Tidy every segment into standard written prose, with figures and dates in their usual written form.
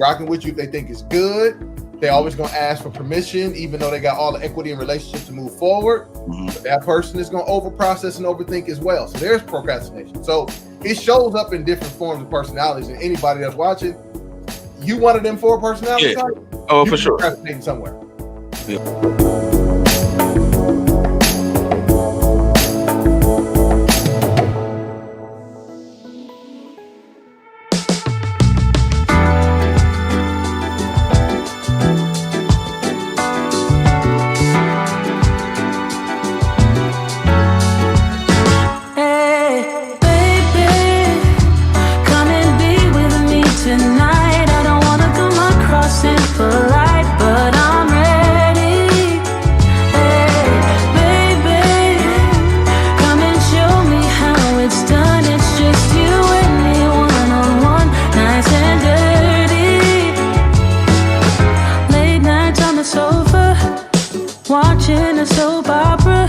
rocking with you if they think it's good. They always gonna ask for permission, even though they got all the equity and relationships to move forward. But that person is gonna overprocess and overthink as well. So there's procrastination. So it shows up in different forms of personalities. And anybody that's watching, you one of them 4 personality types. Oh, for sure. Procrastinating somewhere. Yeah. Watching a soap opera,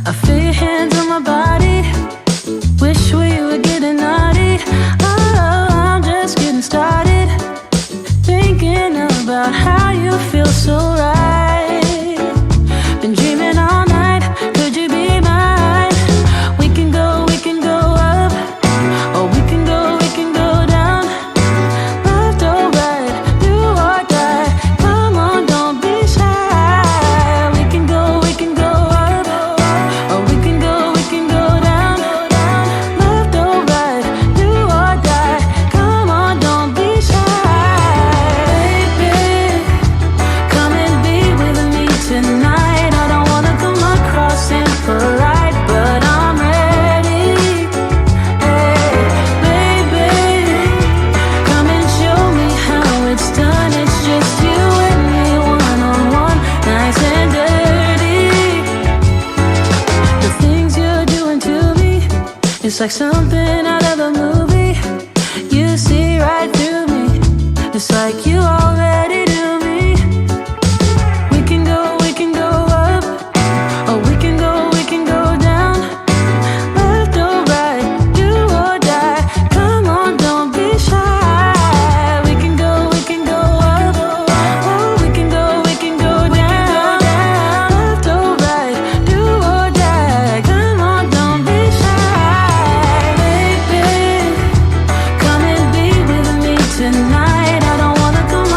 I feel your hands on my body. Wish we were getting naughty. Oh, I'm just getting started. Thinking about how you feel so right. Been dreaming all night. Could you be mine? We can go up, or we can go down. Left or right, do or die. Come on, don't be shy. It's like something out of a movie. You see right through me. It's like you already knew me. We can go up, or we can go down. Left or right, do or die. Come on, don't be shy. We can go up, or we can go down. Left or right, do or die. Come on, don't be shy. Tonight, I don't wanna come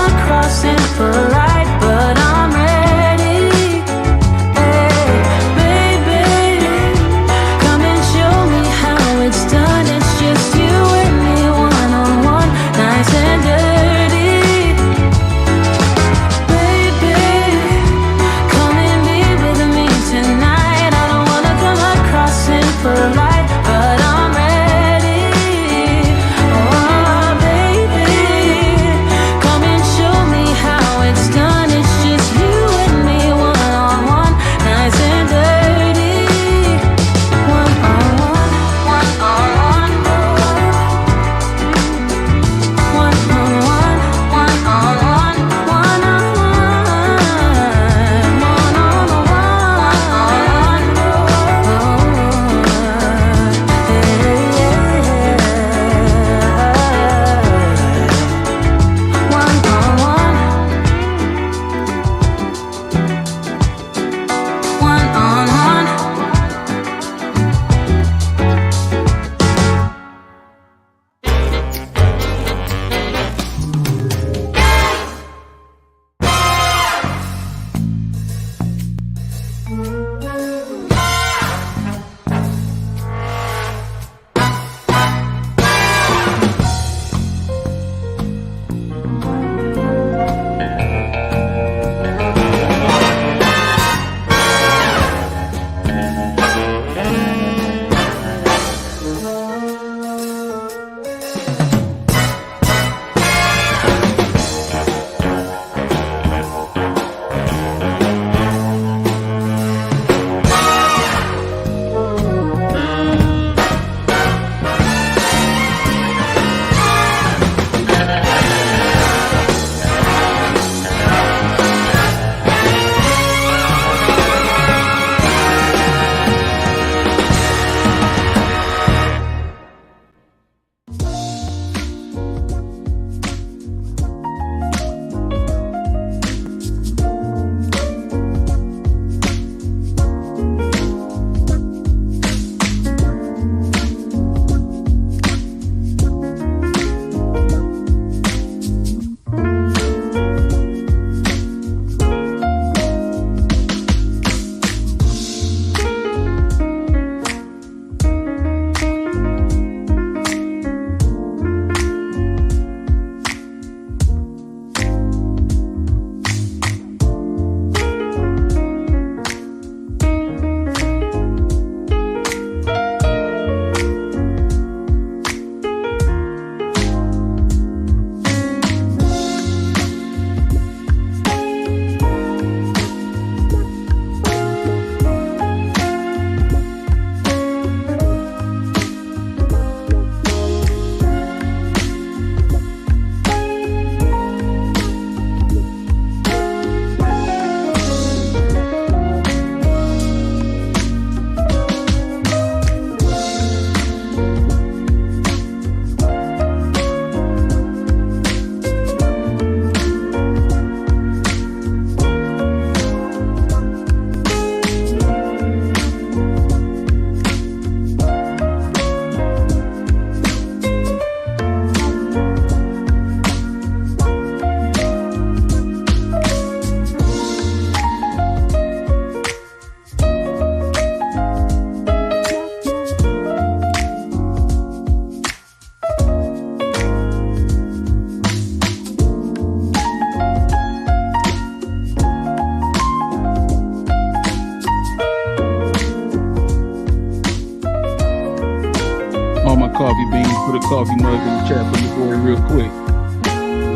my coffee beans. Put a coffee mug in the chat for me for it real quick.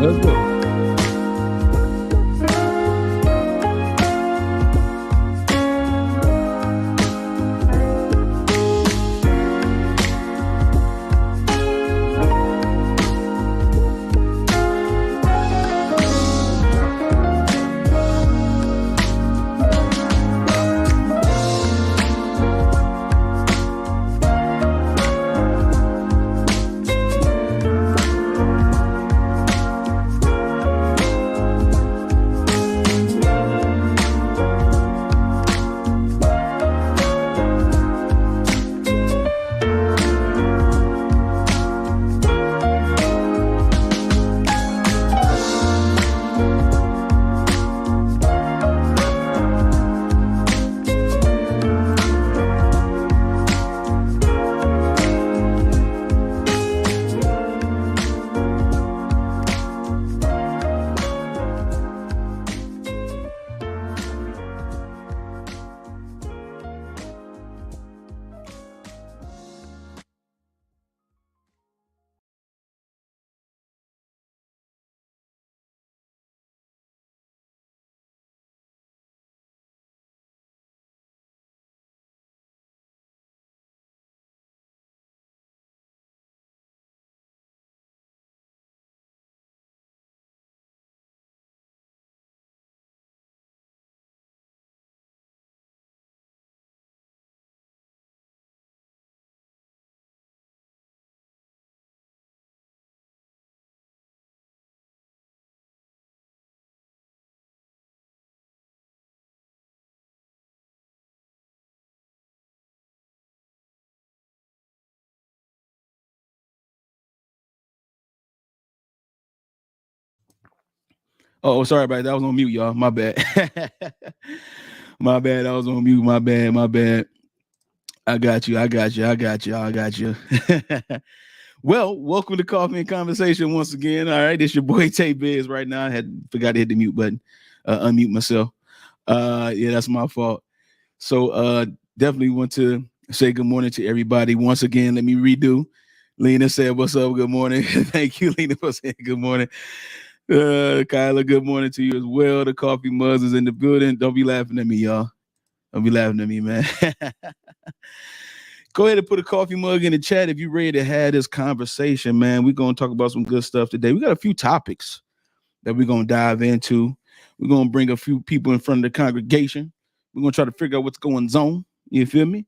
Let's go. Oh, sorry about that. I was on mute, y'all. My bad. My bad. I was on mute. My bad. My bad. I got you. I got you. I got you. I got you. Well, welcome to Coffee and Conversation once again. All right, it's your boy Tay Biz right now. I forgot to hit the mute button, unmute myself. Yeah, that's my fault. So definitely want to say good morning to everybody. Once again, let me redo. Lena said, "What's up? Good morning." Thank you, Lena, for saying good morning. Kyla, good morning to you as well. The coffee mugs is in the building. Don't be laughing at me, y'all. Don't be laughing at me, man. Go ahead and put a coffee mug in the chat if you're ready to have this conversation, man. We're going to talk about some good stuff today. We got a few topics that we're going to dive into. We're going to bring a few people in front of the congregation. We're going to try to figure out what's going on. You feel me?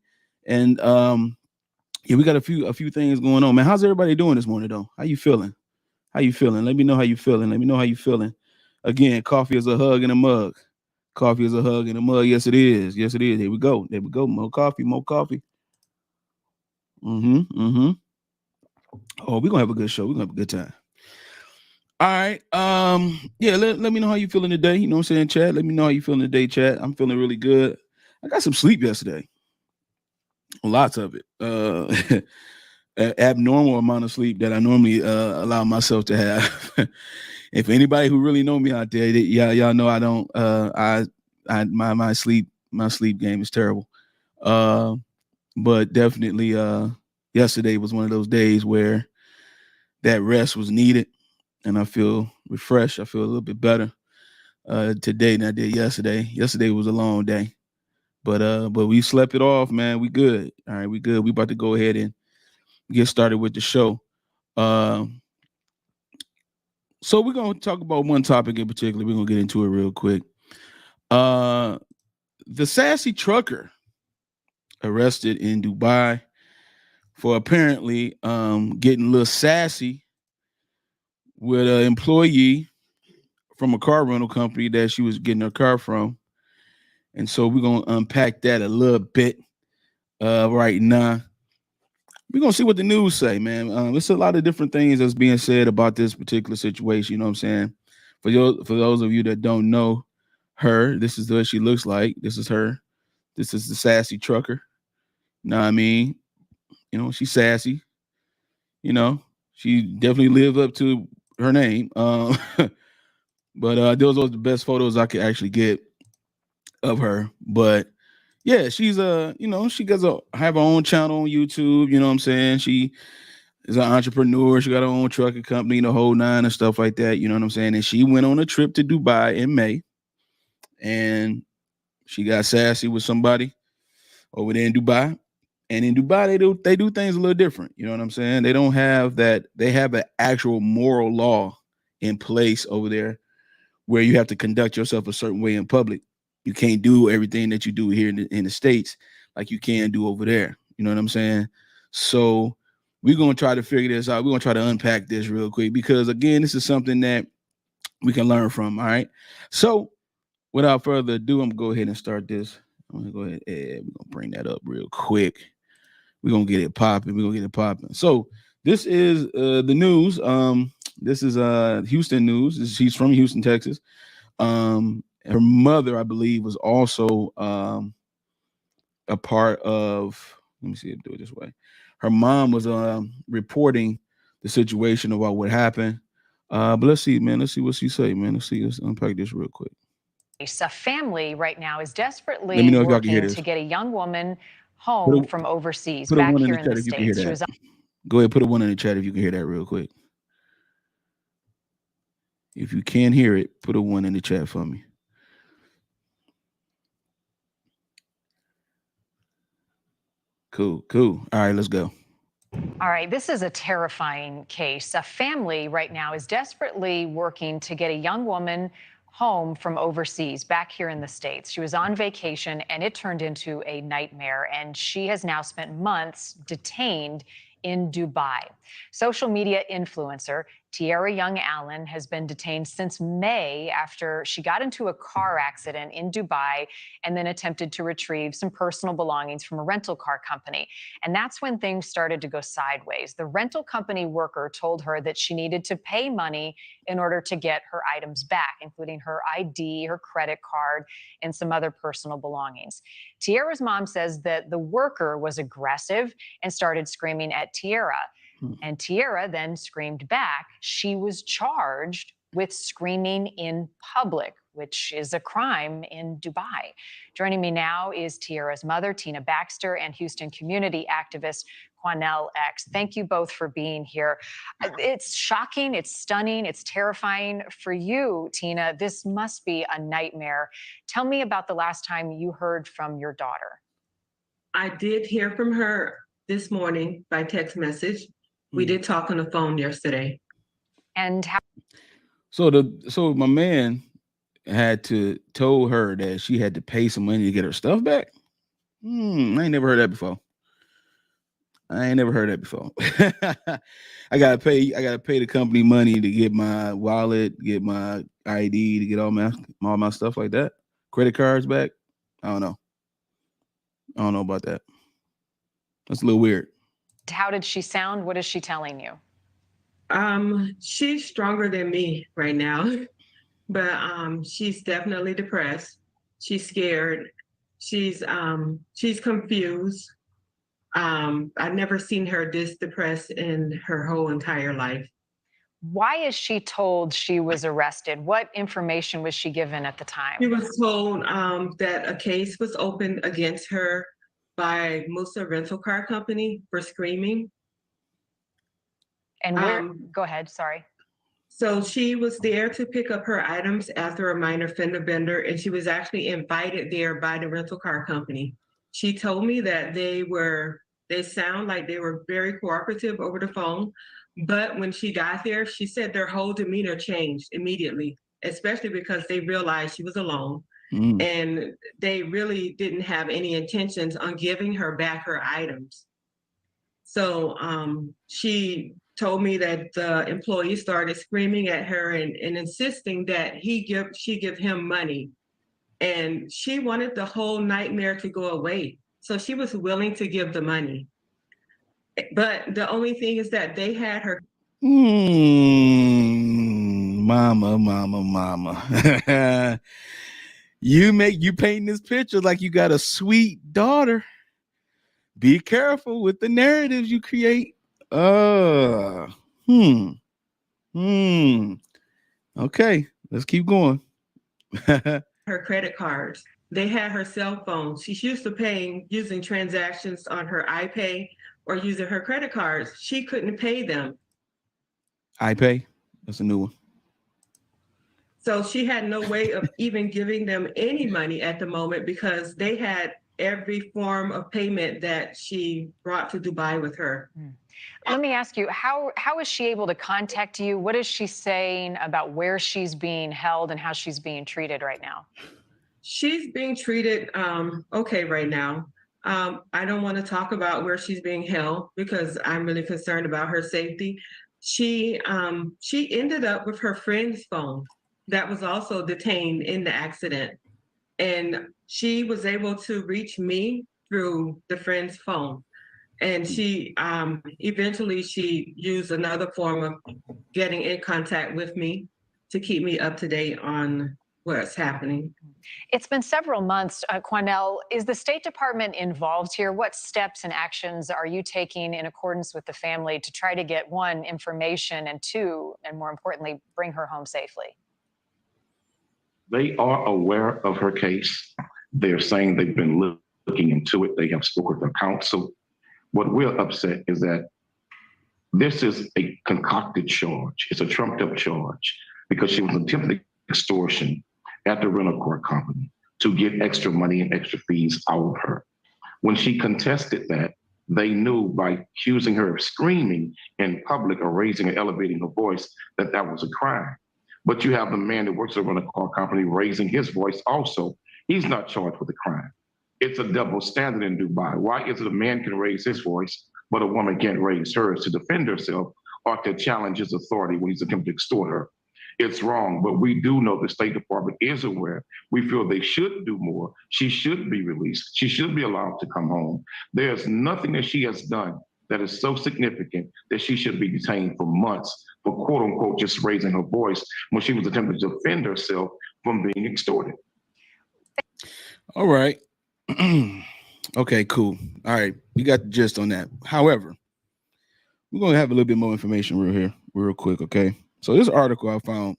And yeah, we got a few things going on, man. How's everybody doing this morning, though? How you feeling? How you feeling? Let me know how you feeling. Let me know how you feeling. Again, coffee is a hug in a mug. Coffee is a hug in a mug. Yes, it is. Yes, it is. Here we go. There we go. More coffee. More coffee. Oh, we're gonna have a good show. We're gonna have a good time. All right. Yeah, let me know how you feeling today. You know what I'm saying, chat? Let me know how you feeling today, chat. I'm feeling really good. I got some sleep yesterday. Lots of it. Abnormal amount of sleep that I normally allow myself to have. If anybody who really know me out there, y'all know I don't my sleep game is terrible. But definitely yesterday was one of those days where that rest was needed and I feel refreshed. I feel a little bit better today than I did yesterday. Yesterday was a long day. But we slept it off, man. We good. All right, we good. We about to go ahead and get started with the show. So we're gonna talk about one topic in particular. We're gonna get into it real quick. The Sassy trucker arrested in Dubai for apparently getting a little sassy with an employee from a car rental company that she was getting her car from. And so we're gonna unpack that a little bit right now. We're gonna see what the news say, man. There's a lot of different things that's being said about this particular situation. You know what I'm saying? For those of you that don't know her, this is what she looks like. This is her. This is the sassy trucker. You know what I mean? You know, she's sassy. You know, she definitely lived up to her name. But those are the best photos I could actually get of her. But Yeah, she's she have her own channel on YouTube. You know what I'm saying? She is an entrepreneur. She got her own trucking company, the whole nine and stuff like that. You know what I'm saying? And she went on a trip to Dubai in May, and she got sassy with somebody over there in Dubai. And in Dubai, they do things a little different. You know what I'm saying? They don't have that. They have an actual moral law in place over there where you have to conduct yourself a certain way in public. You can't do everything that you do here in the States like you can do over there. You know what I'm saying? So we're going to try to figure this out. We're going to try to unpack this real quick because, again, this is something that we can learn from. All right. So without further ado, I'm going to go ahead and start this. I'm going to go ahead and we're going to bring that up real quick. We're going to get it popping. So this is the news. This is Houston news. She's from Houston, Texas. Her mother, I believe, was also a part of, let me see if I do it this way. Her mom was reporting the situation about what happened. But let's see, man. Let's see what she say, man. Let's unpack this real quick. A family right now is desperately working to get a young woman home from overseas back here in the States. She was Go ahead, put a 1 in the chat if you can hear that real quick. If you can't hear it, put a 1 in the chat for me. Cool. All right, let's go. All right, this is a terrifying case. A family right now is desperately working to get a young woman home from overseas back here in the States. She was on vacation and it turned into a nightmare, and she has now spent months detained in Dubai. Social media influencer Tiara Young Allen has been detained since May after she got into a car accident in Dubai and then attempted to retrieve some personal belongings from a rental car company. And that's when things started to go sideways. The rental company worker told her that she needed to pay money in order to get her items back, including her ID, her credit card, and some other personal belongings. Tiara's mom says that the worker was aggressive and started screaming at Tiara. And Tiara then screamed back. She was charged with screaming in public, which is a crime in Dubai. Joining me now is Tiara's mother, Tina Baxter, and Houston community activist Quanell X. Thank you both for being here. It's shocking, it's stunning, it's terrifying. For you, Tina, this must be a nightmare. Tell me about the last time you heard from your daughter. I did hear from her this morning by text message. We did talk on the phone yesterday. And how? So my man had told her that she had to pay some money to get her stuff back. I ain't never heard that before. I gotta pay the company money to get my wallet, get my ID, to get all my stuff like that. Credit cards back. I don't know about that. That's a little weird. How did she sound? What is she telling you? She's stronger than me right now, but she's definitely depressed. She's scared. She's confused. I've never seen her this depressed in her whole entire life. Why is she told she was arrested? What information was she given at the time? She was told that a case was opened against her by Musa Rental Car Company for screaming. And where? Go ahead, sorry. So she was there to pick up her items after a minor fender bender, and she was actually invited there by the rental car company. She told me that they sound like they were very cooperative over the phone, but when she got there, she said their whole demeanor changed immediately, especially because they realized she was alone. And they really didn't have any intentions on giving her back her items. So she told me that the employee started screaming at her and insisting that she give him money. And she wanted the whole nightmare to go away. So she was willing to give the money. But the only thing is that they had her. Mama. You painting this picture like you got a sweet daughter. Be careful with the narratives you create. Okay, let's keep going. Her credit cards. they had her cell phone. She's used to paying using transactions on her iPay or using her credit cards. She couldn't pay them. iPay? That's a new one. So she had no way of even giving them any money at the moment because they had every form of payment that she brought to Dubai with her. Let me ask you, how is she able to contact you? What is she saying about where she's being held and how she's being treated right now? She's being treated okay right now. I don't want to talk about where she's being held because I'm really concerned about her safety. She ended up with her friend's phone that was also detained in the accident. And she was able to reach me through the friend's phone. And she eventually she used another form of getting in contact with me to keep me up to date on what's happening. It's been several months, Quanell. Is the State Department involved here? What steps and actions are you taking in accordance with the family to try to get, one, information, and two, and more importantly, bring her home safely? They are aware of her case. They're saying they've been looking into it. They have spoken with their counsel. What we're upset is that this is a concocted charge. It's a trumped up charge because she was attempting extortion at the rental car company to get extra money and extra fees out of her. When she contested that, they knew by accusing her of screaming in public or raising or elevating her voice that that was a crime. But you have the man that works at a rental car company raising his voice also. He's not charged with a crime. It's a double standard in Dubai. Why is it a man can raise his voice, but a woman can't raise hers to defend herself or to challenge his authority when he's attempting to extort her? It's wrong, but we do know the State Department is aware. We feel they should do more. She should be released. She should be allowed to come home. There's nothing that she has done that is so significant that she should be detained for months for quote unquote just raising her voice when she was attempting to defend herself from being extorted. All right. Okay, cool. All right. We got the gist on that. However, we're going to have a little bit more information real quick. Okay. So this article I found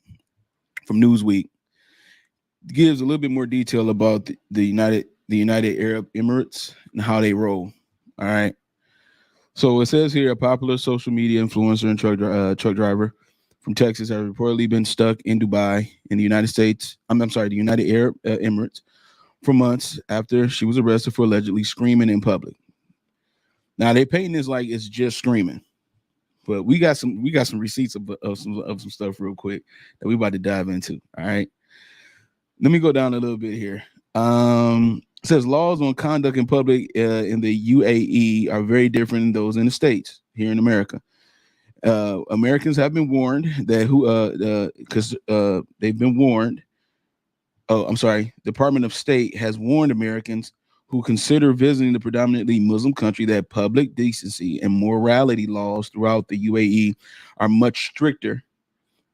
from Newsweek gives a little bit more detail about the United Arab Emirates and how they roll. All right. So it says here, a popular social media influencer and truck driver from Texas has reportedly been stuck in Dubai in the United States. The United Arab Emirates for months after she was arrested for allegedly screaming in public. Now they painting this like it's just screaming, but we got some receipts of some stuff real quick that we about to dive into. All right, let me go down a little bit here. It says laws on conduct in public in the UAE are very different than those in the States here in America. Americans have been warned that they've been warned. Department of State has warned Americans who consider visiting the predominantly Muslim country that public decency and morality laws throughout the UAE are much stricter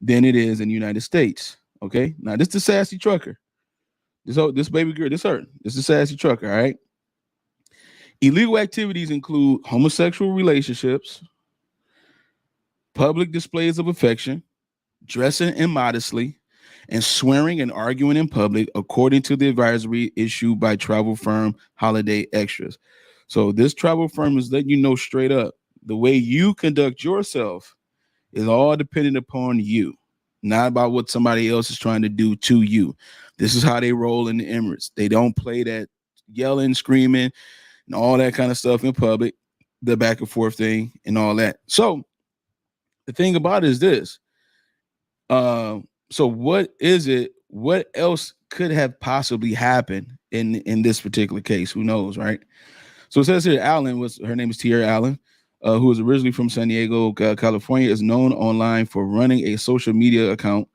than it is in the United States. Okay, now this is the sassy trucker. This baby girl, this is the sassy trucker. All right. Illegal activities include homosexual relationships, public displays of affection, dressing immodestly, and swearing and arguing in public, according to the advisory issued by travel firm Holiday Extras. So this travel firm is letting you know straight up, the way you conduct yourself is all dependent upon you, not about what somebody else is trying to do to you. This is how they roll in the Emirates. They don't play that yelling, screaming, and all that kind of stuff in public, the back and forth thing and all that. So the thing about it is this. So what is it? What else could have possibly happened in this particular case? Who knows, right? So it says here, her name is Tierra Allen, who is originally from San Diego, California, is known online for running a social media account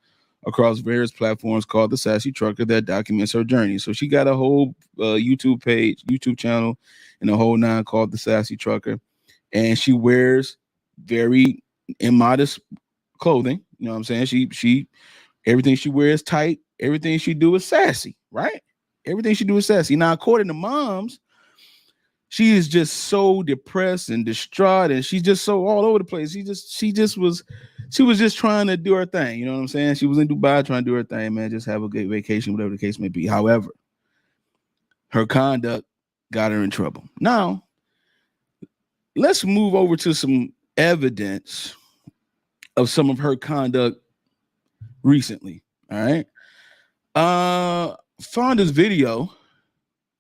across various platforms called the Sassy Trucker that documents her journey. So she got a whole YouTube channel, and a whole nine called the Sassy Trucker, and she wears very immodest clothing. You know what I'm saying? She everything she wears tight. Everything she do is sassy, right? Everything she do is sassy. Now, according to moms, she is just so depressed and distraught, and she's just so all over the place. She was just trying to do her thing. You know what I'm saying? She was in Dubai trying to do her thing, man. Just have a good vacation, whatever the case may be. However, her conduct got her in trouble. Now, let's move over to some evidence of some of her conduct recently. All right. Found this video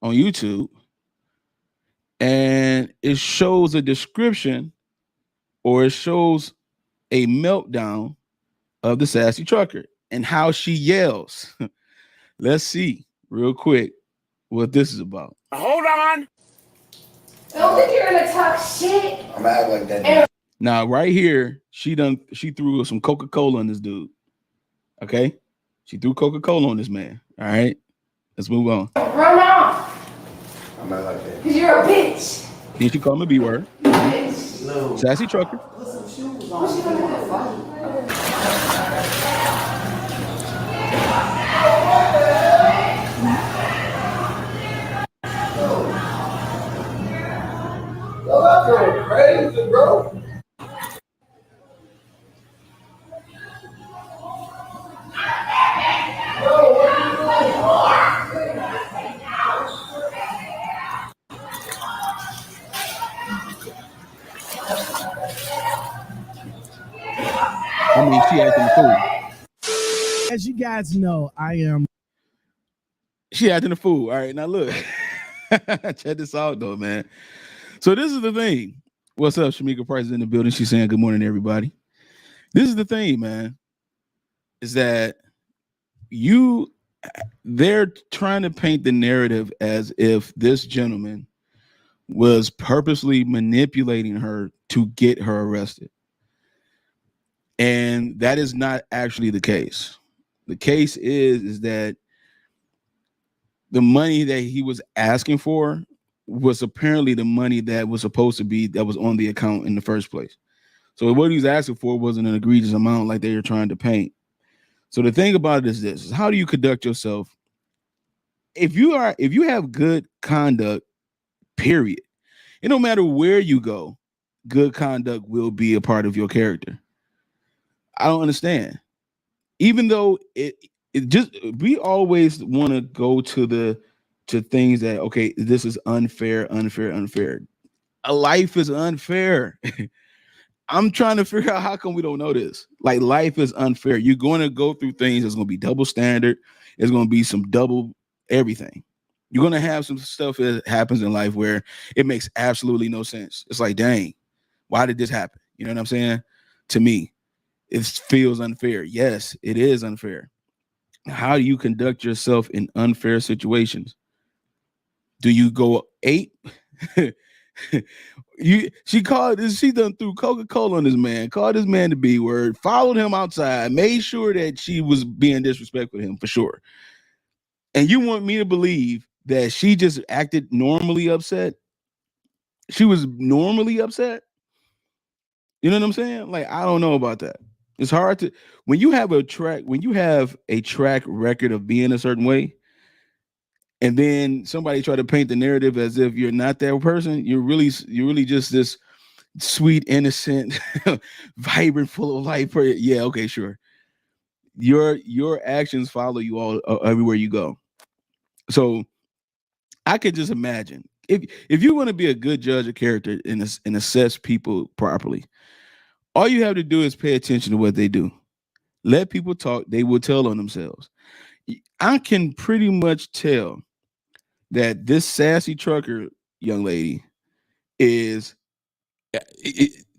on YouTube, and it shows a description, or it shows a meltdown of the Sassy Trucker and how she yells. Let's see real quick what this is about. Hold on. I don't think you're gonna talk shit. I'm gonna act like that. Now, right here, she threw some Coca-Cola on this dude. Okay? She threw Coca-Cola on this man. All right. Let's move on. Run off. I'm gonna act like that. Cause you're a bitch. Then she called him a B word. Bitch. No. Sassy Trucker. What's she gonna do? Yo, that girl crazy, bro. I mean, she acting a fool. As you guys know, I am. She acting a fool. All right, now look. Check this out, though, man. So this is the thing. What's up? Shamika Price is in the building. She's saying good morning, everybody. This is the thing, man, is that they're trying to paint the narrative as if this gentleman was purposely manipulating her to get her arrested. And that is not actually the case. The case is that the money that he was asking for was apparently the money that was supposed to be, that was on the account in the first place. So what he was asking for wasn't an egregious amount like they were trying to paint. So the thing about it is this: is how do you conduct yourself? If you have good conduct, period, it don't matter where you go, good conduct will be a part of your character. I don't understand. Even though it just, we always want to go to things that, okay, this is unfair. A life is unfair. I'm trying to figure out how come we don't know this. Like, life is unfair. You're going to go through things. It's going to be double standard. It's going to be some double everything. You're going to have some stuff that happens in life where it makes absolutely no sense. It's like, dang, why did this happen? You know what I'm saying? To me, it feels unfair. Yes, it is unfair. How do you conduct yourself in unfair situations? Do you go ape? She done threw Coca-Cola on this man, called this man the B word, followed him outside, made sure that she was being disrespectful to him for sure. And you want me to believe that she just acted normally upset? She was normally upset? You know what I'm saying? Like, I don't know about that. It's hard to, when you have a track record of being a certain way, and then somebody try to paint the narrative as if you're not that person, you're really just this sweet, innocent, vibrant, full of life. Yeah, okay, sure. Your actions follow you all everywhere you go. So I could just imagine if you want to be a good judge of character and assess people properly, all you have to do is pay attention to what they do. Let people talk; they will tell on themselves. I can pretty much tell that this Sassy Trucker young lady is.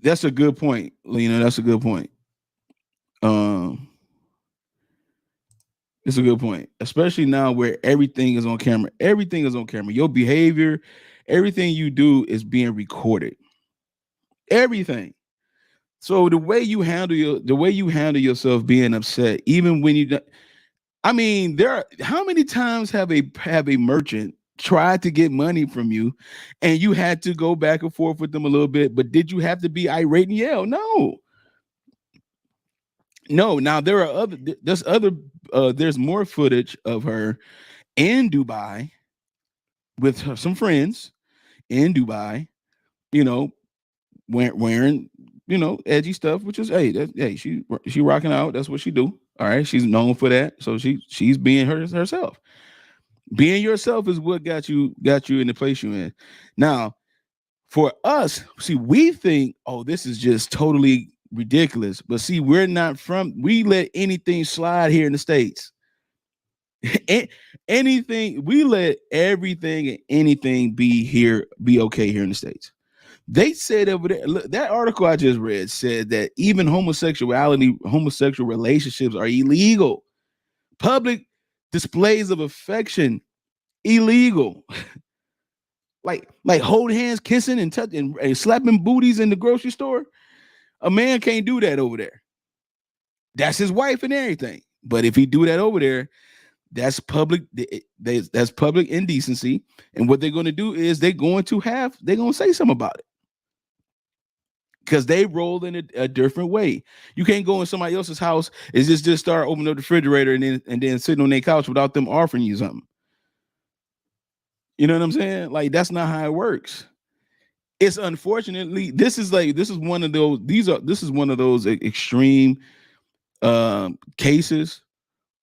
That's a good point, Lena. That's a good point. It's a good point, especially now where everything is on camera. Everything is on camera. Your behavior, everything you do is being recorded. Everything. So the way you handle yourself being upset, even when you, I mean, how many times have a merchant tried to get money from you, and you had to go back and forth with them a little bit? But did you have to be irate and yell? No. Now there's more footage of her in Dubai with some friends in Dubai, wearing edgy stuff, which is she rocking out. That's what she do. All right, she's known for that, so she's being herself. Being yourself is what got you in the place you're in. Now, for us, see, we think, oh, this is just totally ridiculous. But see, we let anything slide here in the States. Anything, we let everything and anything be okay here in the States. They said over there, look, that article I just read said that even homosexual relationships are illegal. Public displays of affection, illegal. like holding hands, kissing, and touching and slapping booties in the grocery store. A man can't do that over there. That's his wife and everything. But if he do that over there, that's public. That's public indecency. And what they're going to do is they're going to say something about it. Because they roll in a different way. You can't go in somebody else's house and just start opening up the refrigerator and then sitting on their couch without them offering you something. You know what I'm saying? Like, that's not how it works. It's unfortunately, this is one of those extreme cases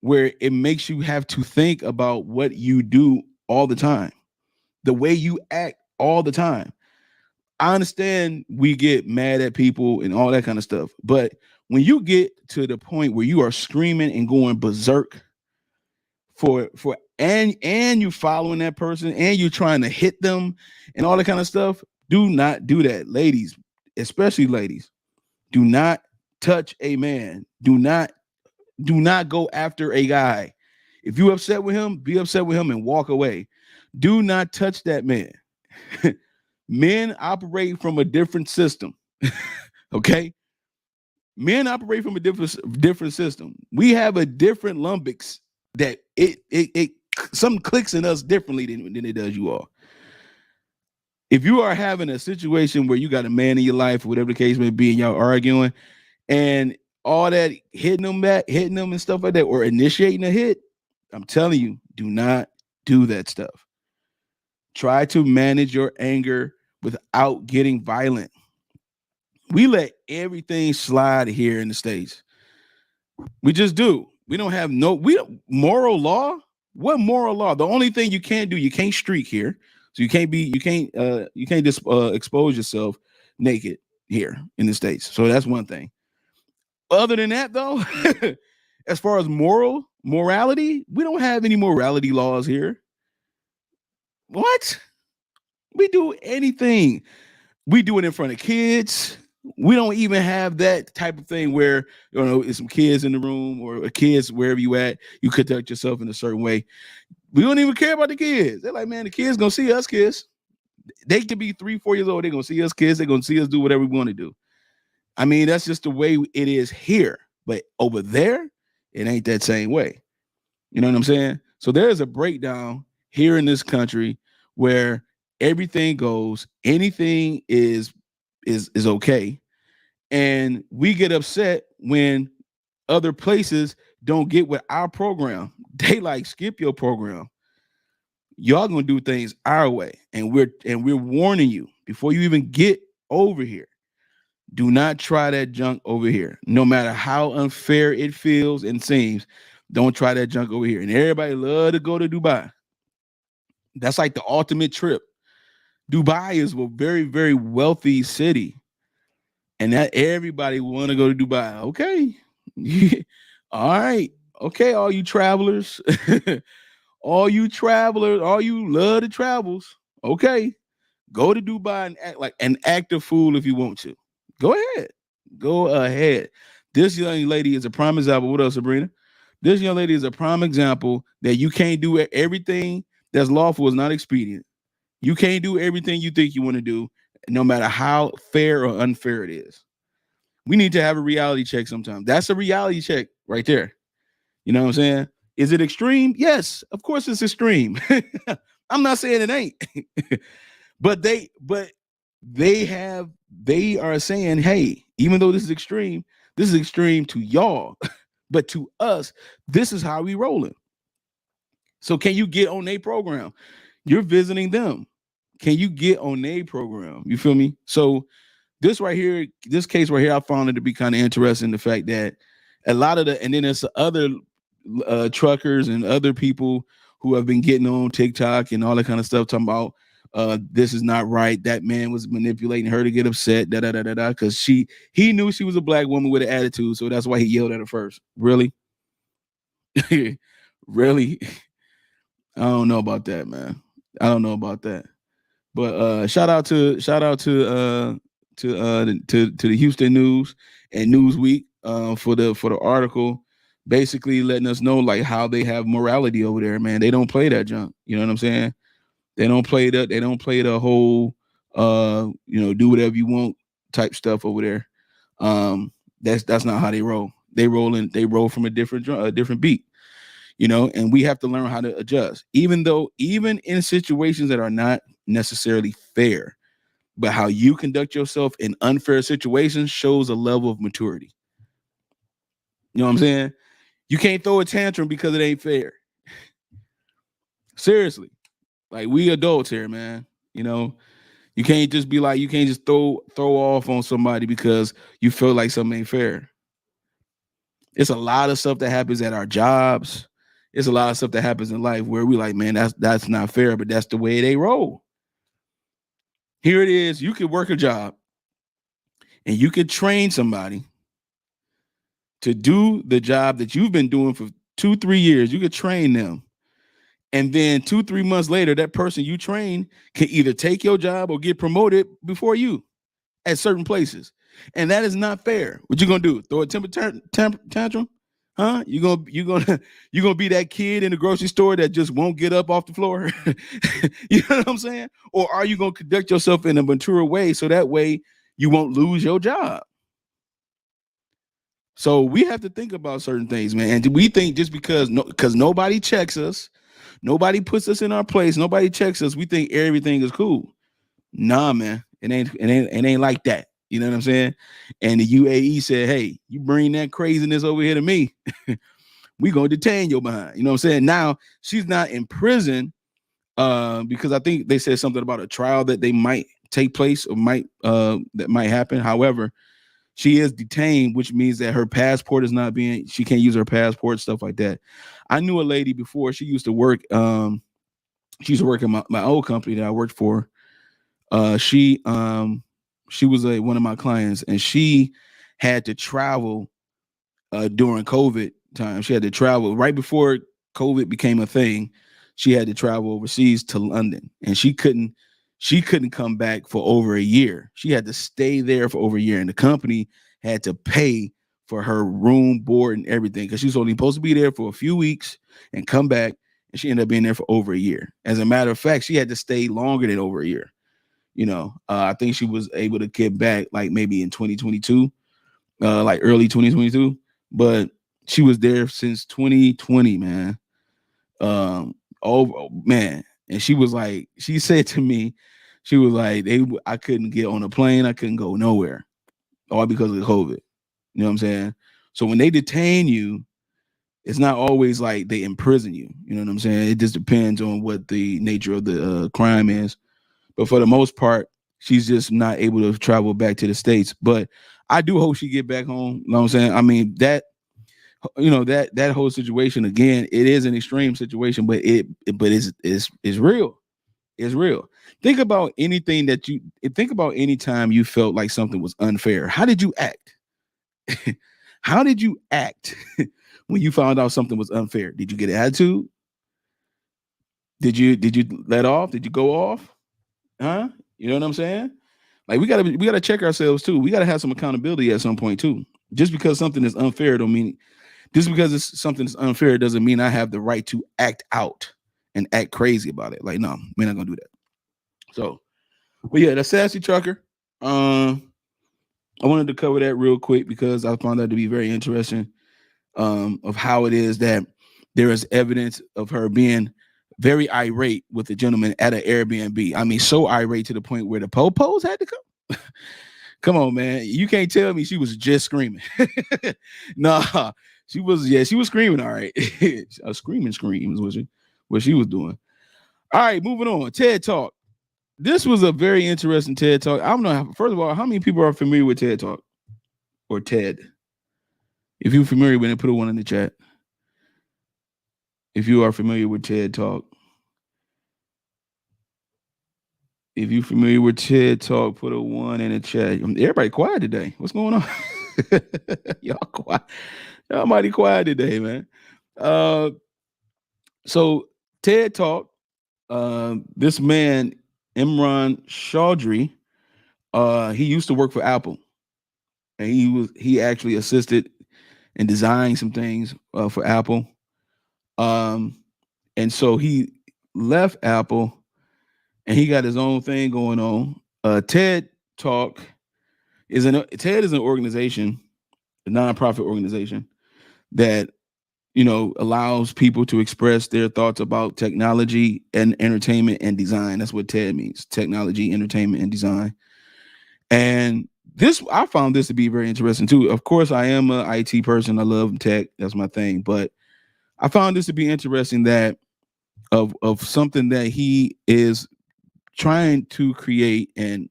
where it makes you have to think about what you do all the time, the way you act all the time. I understand we get mad at people and all that kind of stuff, but when you get to the point where you are screaming and going berserk and you following that person and you trying to hit them and all that kind of stuff, do not do that. Ladies, especially ladies, do not touch a man. Do not go after a guy. If you're upset with him, be upset with him and walk away. Do not touch that man. Men operate from a different system. Okay? Men operate from a different system. We have a different lumbics that it something clicks in us differently than it does you all. If you are having a situation where you got a man in your life, whatever the case may be, and y'all arguing, and all that hitting them and stuff like that, or initiating a hit, I'm telling you, do not do that stuff. Try to manage your anger without getting violent. We let everything slide here in the States. We just do. We don't have moral law. What moral law? The only thing you can't do, you can't streak here. So you can't just expose yourself naked here in the States. So that's one thing. Other than that, though, as far as morality, we don't have any morality laws here. What? We do anything. We do it in front of kids. We don't even have that type of thing where, it's some kids in the room or kids wherever you at, you conduct yourself in a certain way. We don't even care about the kids. They're like, man, the kids gonna see us kiss. They could be 3-4 years old. They're gonna see us kiss. They're gonna see us do whatever we want to do. I mean, that's just the way it is here. But over there, it ain't that same way. You know what I'm saying? So there's a breakdown here in this country where everything goes, anything is okay. And we get upset when other places don't get with our program. They like, skip your program. Y'all gonna do things our way. And we're warning you before you even get over here. Do not try that junk over here. No matter how unfair it feels and seems, don't try that junk over here. And everybody love to go to Dubai. That's like the ultimate trip. Dubai is a very, very wealthy city. And that everybody want to go to Dubai. Okay. All right. Okay, all you travelers. all you love to travels. Okay. Go to Dubai and act like an active fool if you want to. Go ahead. This young lady is a prime example. What else, Sabrina? This young lady is a prime example that you can't do everything that's lawful is not expedient. You can't do everything you think you want to do, no matter how fair or unfair it is. We need to have a reality check sometime. That's a reality check right there. You know what I'm saying? Is it extreme? Yes, of course it's extreme. I'm not saying it ain't. but they are saying, hey, even though this is extreme to y'all, but to us, this is how we rolling. So can you get on their program? You're visiting them. Can you get on their program? You feel me? So this case right here, I found it to be kind of interesting. The fact that a lot of and then there's other truckers and other people who have been getting on TikTok and all that kind of stuff, talking about this is not right. That man was manipulating her to get upset, because he knew she was a black woman with an attitude, so that's why he yelled at her first. Really? Really? I don't know about that, man. I don't know about that. But shout out to the Houston News and Newsweek for the article, basically letting us know like how they have morality over there, man. They don't play that junk. You know what I'm saying? They don't play that. They don't play the whole do whatever you want type stuff over there. That's not how they roll. They roll from a different beat. And we have to learn how to adjust, even in situations that are not necessarily fair, but how you conduct yourself in unfair situations shows a level of maturity. You know what I'm saying? You can't throw a tantrum because it ain't fair. Seriously, like, we adults here, man. You can't just be like, you can't just throw off on somebody because you feel like something ain't fair. It's a lot of stuff that happens at our jobs. It's a lot of stuff that happens in life where we like, man, that's not fair, but that's the way they roll. Here it is. You could work a job and you could train somebody to do the job that you've been doing for 2-3 years. You could train them. And then 2-3 months later, that person you train can either take your job or get promoted before you at certain places. And that is not fair. What you gonna do? Throw a temper tantrum? Huh? You gonna be that kid in the grocery store that just won't get up off the floor? You know what I'm saying? Or are you gonna conduct yourself in a mature way so that way you won't lose your job? So we have to think about certain things, man. And we think just because nobody checks us, nobody puts us in our place, nobody checks us, we think everything is cool. Nah, man, it ain't like that. You know what I'm saying? And the UAE said, hey, you bring that craziness over here to me, we gonna detain your behind. You know what I'm saying? Now she's not in prison because I think they said something about a trial that they might take place or that might happen. However, she is detained, which means that her passport is not she can't use her passport, stuff like that. I knew a lady before. She used to work. She used to work in my old company that I worked for. She was one of my clients, and she had to travel during COVID time. She had to travel right before COVID became a thing. She had to travel overseas to London, and she couldn't come back for over a year. She had to stay there for over a year, and the company had to pay for her room, board, and everything because she was only supposed to be there for a few weeks and come back, and she ended up being there for over a year. As a matter of fact, she had to stay longer than over a year. I think she was able to get back like maybe in 2022, like early 2022, but she was there since 2020, man. Oh man. And she was like, she said to me, she was like, I couldn't get on a plane. I couldn't go nowhere, all because of the COVID. You know what I'm saying? So when they detain you, it's not always like they imprison you. You know what I'm saying? It just depends on what the nature of the crime is. But for the most part, she's just not able to travel back to the States. But I do hope she get back home. You know what I'm saying? I mean, that whole situation, again, it is an extreme situation, but it's real. It's real. Think about any time you felt like something was unfair. How did you act? How did you act when you found out something was unfair? Did you get an attitude? Did you let off? Did you go off? Huh? You know what I'm saying? Like we gotta check ourselves too. We gotta have some accountability at some point too. Just because something is unfair doesn't mean I have the right to act out and act crazy about it. Like, no, we're not gonna do that. So, but yeah, the Sassy Trucker. I wanted to cover that real quick because I found that to be very interesting. Of how it is that there is evidence of her being very irate with the gentleman at an Airbnb. I mean, so irate to the point where the po-pos had to come. Come on, man. You can't tell me she was just screaming. Nah, she was screaming. All right. A screaming scream is what she was doing. All right, moving on. TED Talk. This was a very interesting TED Talk. I don't know. First of all, how many people are familiar with TED Talk or TED? If you're familiar with it, put a one in the chat. if you are familiar with TED Talk. If you're familiar with TED Talk, put a 1 in the chat. Everybody quiet today. What's going on? Y'all quiet. Y'all mighty quiet today, man. So TED Talk, this man, Imran Chaudhry, he used to work for Apple. And he actually assisted and designed some things for Apple. And so he left Apple and he got his own thing going on. TED Talk is an organization, a nonprofit organization that allows people to express their thoughts about technology and entertainment and design. That's what TED means: technology, entertainment, and design. And I found this to be very interesting too. Of course, I am an IT person. I love tech. That's my thing. But I found this to be interesting that of something that he is trying to create and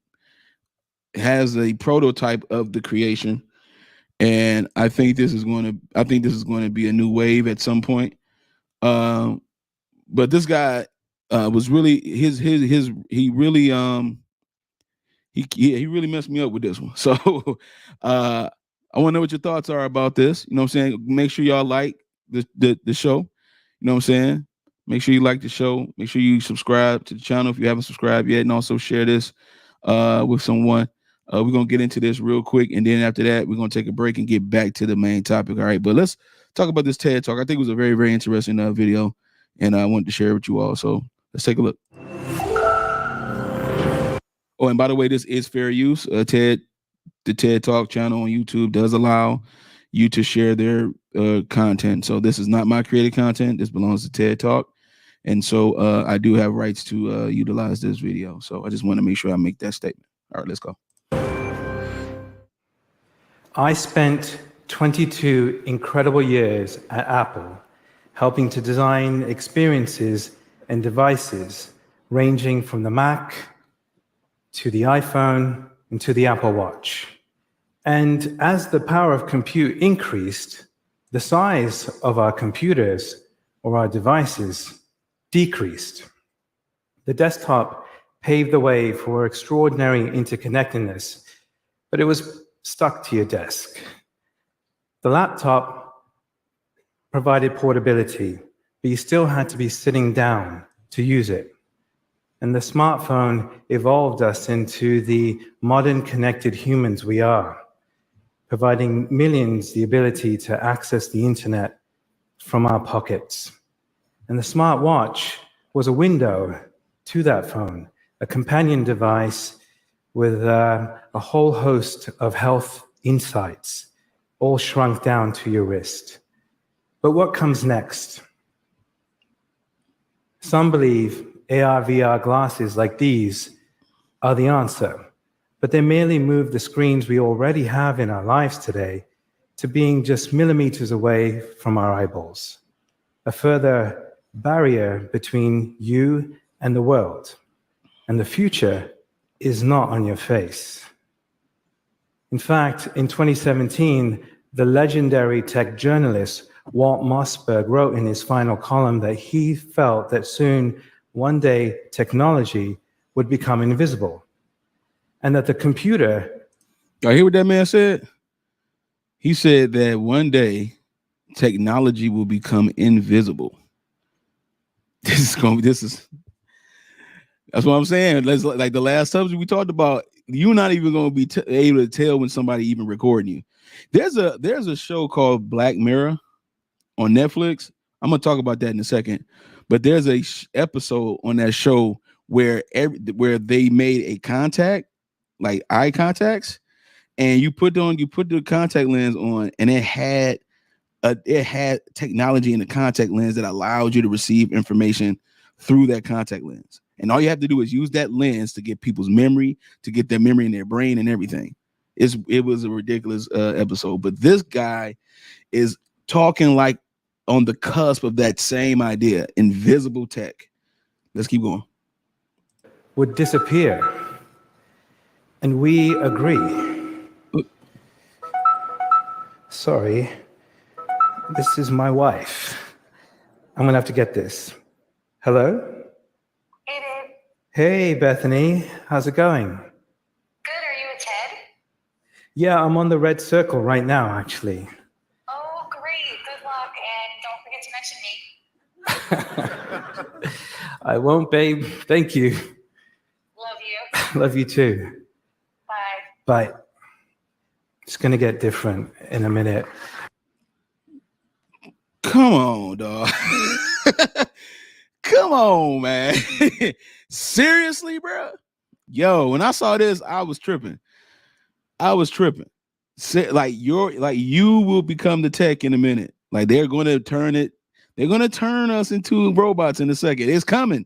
has a prototype of the creation. And I think this is going to be a new wave at some point. But this guy was really he really messed me up with this one. So I want to know what your thoughts are about this. You know what I'm saying? Make sure y'all like the show. You know what I'm saying? Make sure you like the show. Make sure you subscribe to the channel if you haven't subscribed yet, and also share this with someone. We're going to get into this real quick, and then after that, we're going to take a break and get back to the main topic. All right, but let's talk about this TED Talk. I think it was a very, very interesting video, and I wanted to share it with you all. So let's take a look. Oh, and by the way, this is fair use. The TED Talk channel on YouTube does allow you to share their content. So this is not my created content. This belongs to TED Talk. And so I do have rights to utilize this video. So I just want to make sure I make that statement. All right, let's go. I spent 22 incredible years at Apple, helping to design experiences and devices ranging from the Mac to the iPhone and to the Apple Watch. And as the power of compute increased, the size of our computers or our devices decreased. The desktop paved the way for extraordinary interconnectedness, but it was stuck to your desk. The laptop provided portability, but you still had to be sitting down to use it. And the smartphone evolved us into the modern connected humans we are, providing millions the ability to access the internet from our pockets. And the smartwatch was a window to that phone, a companion device with a whole host of health insights, all shrunk down to your wrist. But what comes next? Some believe AR/VR glasses like these are the answer, but they merely move the screens we already have in our lives today to being just millimeters away from our eyeballs, a further barrier between you and the world. And the future is not on your face. In fact, in 2017, the legendary tech journalist Walt Mossberg wrote in his final column that he felt that soon, one day, technology would become invisible, and that the computer... Y'all hear what that man said? He said that one day, technology will become invisible. That's what I'm saying. Like the last subject we talked about, you're not even going to be able to tell when somebody even recording you. There's a show called Black Mirror on Netflix. I'm going to talk about that in a second. But there's a episode on that show where they made a contact, like eye contacts, and you put the contact lens on, and it had technology in the contact lens that allowed you to receive information through that contact lens. And all you have to do is use that lens to get people's memory, to get their memory in their brain and everything. It was a ridiculous episode. But this guy is talking like on the cusp of that same idea, invisible tech. Let's keep going. Would disappear. And we agree. Sorry, this is my wife. I'm going to have to get this. Hello? Hey, Dave. Hey, Bethany. How's it going? Good. Are you a Ted? Yeah, I'm on the red circle right now, actually. Oh, great. Good luck. And don't forget to mention me. I won't, babe. Thank you. Love you. Love you too. Bye. Bye. It's going to get different in a minute. Come on, dog. Come on, man. Seriously, bro? Yo, when I saw this, I was tripping. Like you will become the tech in a minute. Like they're going to turn us into robots in a second. It's coming.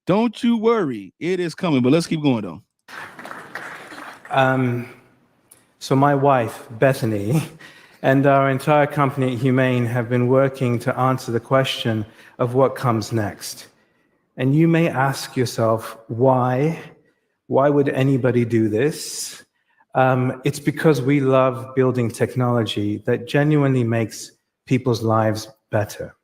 Don't you worry. It is coming. But let's keep going though. So my wife, Bethany, and our entire company at Humane have been working to answer the question of what comes next. And you may ask yourself, why? Why would anybody do this? It's because we love building technology that genuinely makes people's lives better.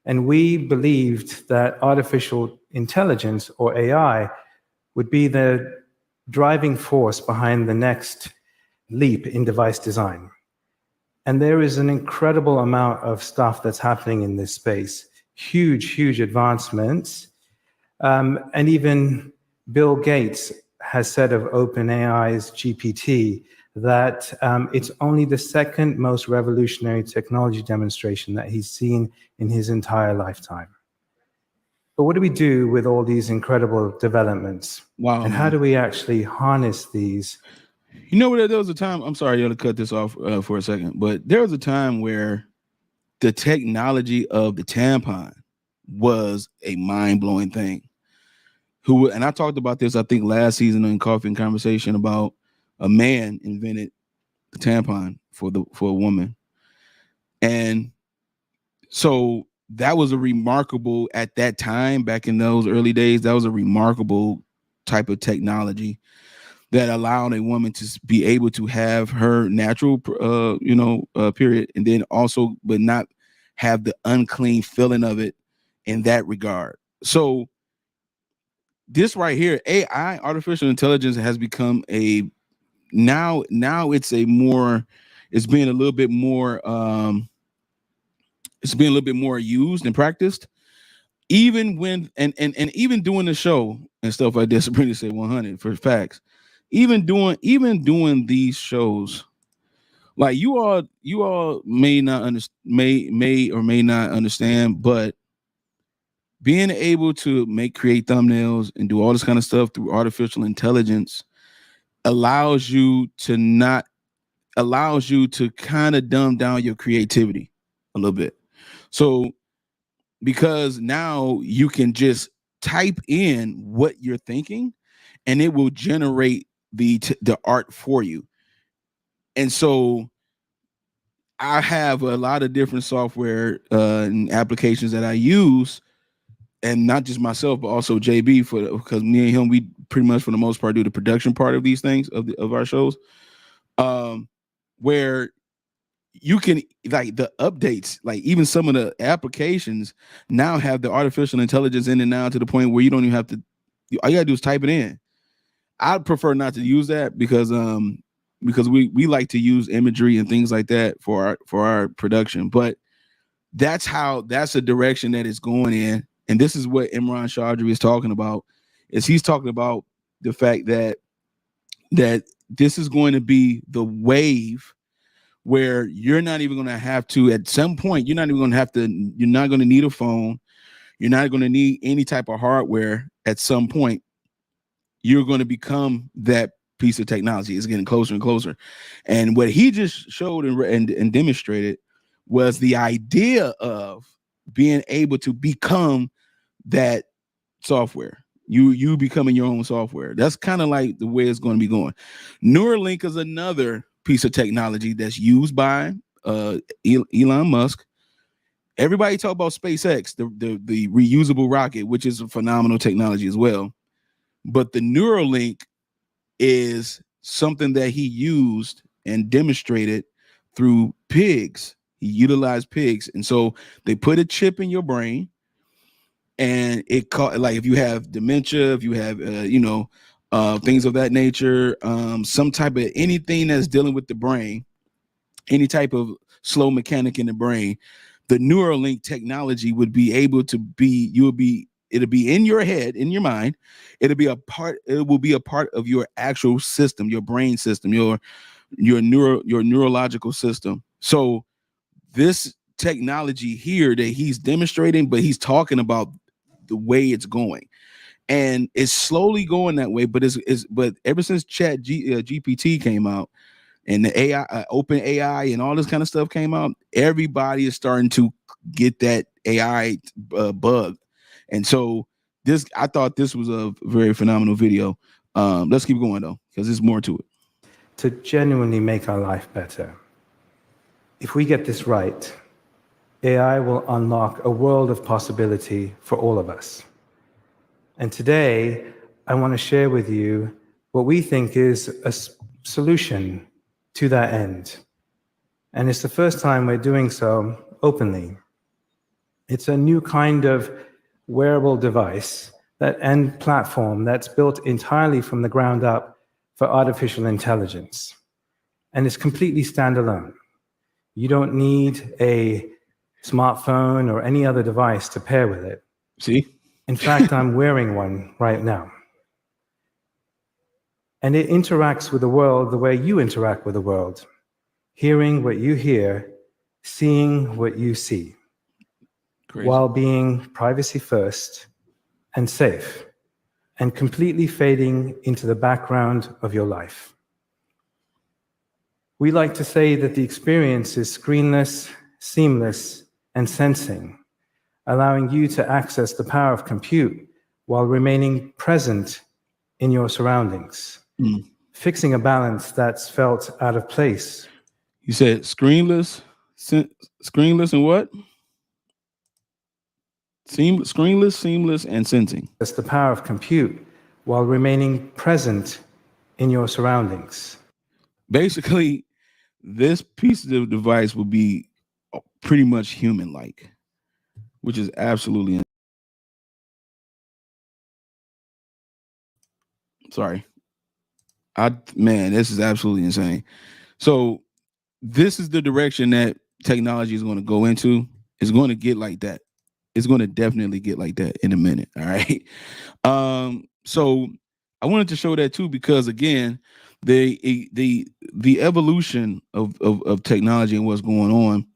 And we believed that artificial intelligence, or AI, would be the driving force behind the next leap in device design. And there is an incredible amount of stuff that's happening in this space. Huge advancements. And even Bill Gates has said of OpenAI's GPT that it's only the second most revolutionary technology demonstration that he's seen in his entire lifetime. But what do we do with all these incredible developments? Wow. And how do we actually harness these? You know what? There was a time, I'm sorry, you to cut this off for a second, but there was a time where the technology of the tampon was a mind-blowing thing. And I talked about this, I think, last season in Coffee and Conversation about a man invented the tampon for a woman. And so that was a remarkable, at that time, back in those early days, that was a remarkable type of technology that allowed a woman to be able to have her natural, period, and then also, but not have the unclean feeling of it in that regard. So this right here, AI, artificial intelligence, has become now it's being a little bit more, it's being a little bit more used and practiced. Even when, and even doing the show and stuff like this, Sabrina said 100 for facts. Even doing these shows, like you all may or may not understand, but being able to create thumbnails and do all this kind of stuff through artificial intelligence allows you to kind of dumb down your creativity a little bit. So because now you can just type in what you're thinking and it will generate the art for you. And so I have a lot of different software and applications that I use, and not just myself, but also JB, because me and him, we pretty much for the most part do the production part of these things of our shows, where you can, like, the updates, like even some of the applications now have the artificial intelligence in it now, to the point where you don't even have to, all you gotta do is type it in. I prefer not to use that because we like to use imagery and things like that for our production. But that's a direction that it's going in. And this is what Imran Chaudhry is talking about, is he's talking about the fact that this is going to be the wave where you're not even going to have to, at some point, you're not going to need a phone. You're not going to need any type of hardware. At some point, you're going to become that piece of technology. It's getting closer and closer. And what he just showed and demonstrated was the idea of being able to become that software. You becoming your own software. That's kind of like the way it's going to be going. Neuralink is another piece of technology that's used by Elon Musk. Everybody talk about SpaceX, the reusable rocket, which is a phenomenal technology as well. But the Neuralink is something that he used and demonstrated through pigs. He utilized pigs, and so they put a chip in your brain, and it caught like if you have dementia, if you have things of that nature, some type of anything that's dealing with the brain, any type of slow mechanic in the brain, the Neuralink technology would be able to be, it'll be in your head, in your mind. It will be a part of your actual system, your brain system, your neurological system. So this technology here that he's demonstrating, but he's talking about the way it's going, and it's slowly going that way. But but ever since GPT came out, and the AI, open AI, and all this kind of stuff came out, everybody is starting to get that AI bug. And so I thought this was a very phenomenal video. Let's keep going though, because there's more to it. To genuinely make our life better. If we get this right, AI will unlock a world of possibility for all of us. And today, I want to share with you what we think is a solution to that end. And it's the first time we're doing so openly. It's a new kind of wearable device and platform that's built entirely from the ground up for artificial intelligence. And it's completely standalone. You don't need a smartphone or any other device to pair with it. See? In fact, I'm wearing one right now. And it interacts with the world the way you interact with the world, hearing what you hear, seeing what you see, Crazy. While being privacy first and safe, and completely fading into the background of your life. We like to say that the experience is screenless, seamless, and sensing, allowing you to access the power of compute while remaining present in your surroundings, fixing a balance that's felt out of place. You said screenless and what? Screenless, seamless, and sensing. That's the power of compute while remaining present in your surroundings. Basically, this piece of device will be pretty much human-like, which is absolutely sorry. This is absolutely insane. So this is the direction that technology is going to go into. It's going to get like that. It's going to definitely get like that in a minute. All right. So I wanted to show that too, because again, the evolution of technology and what's going on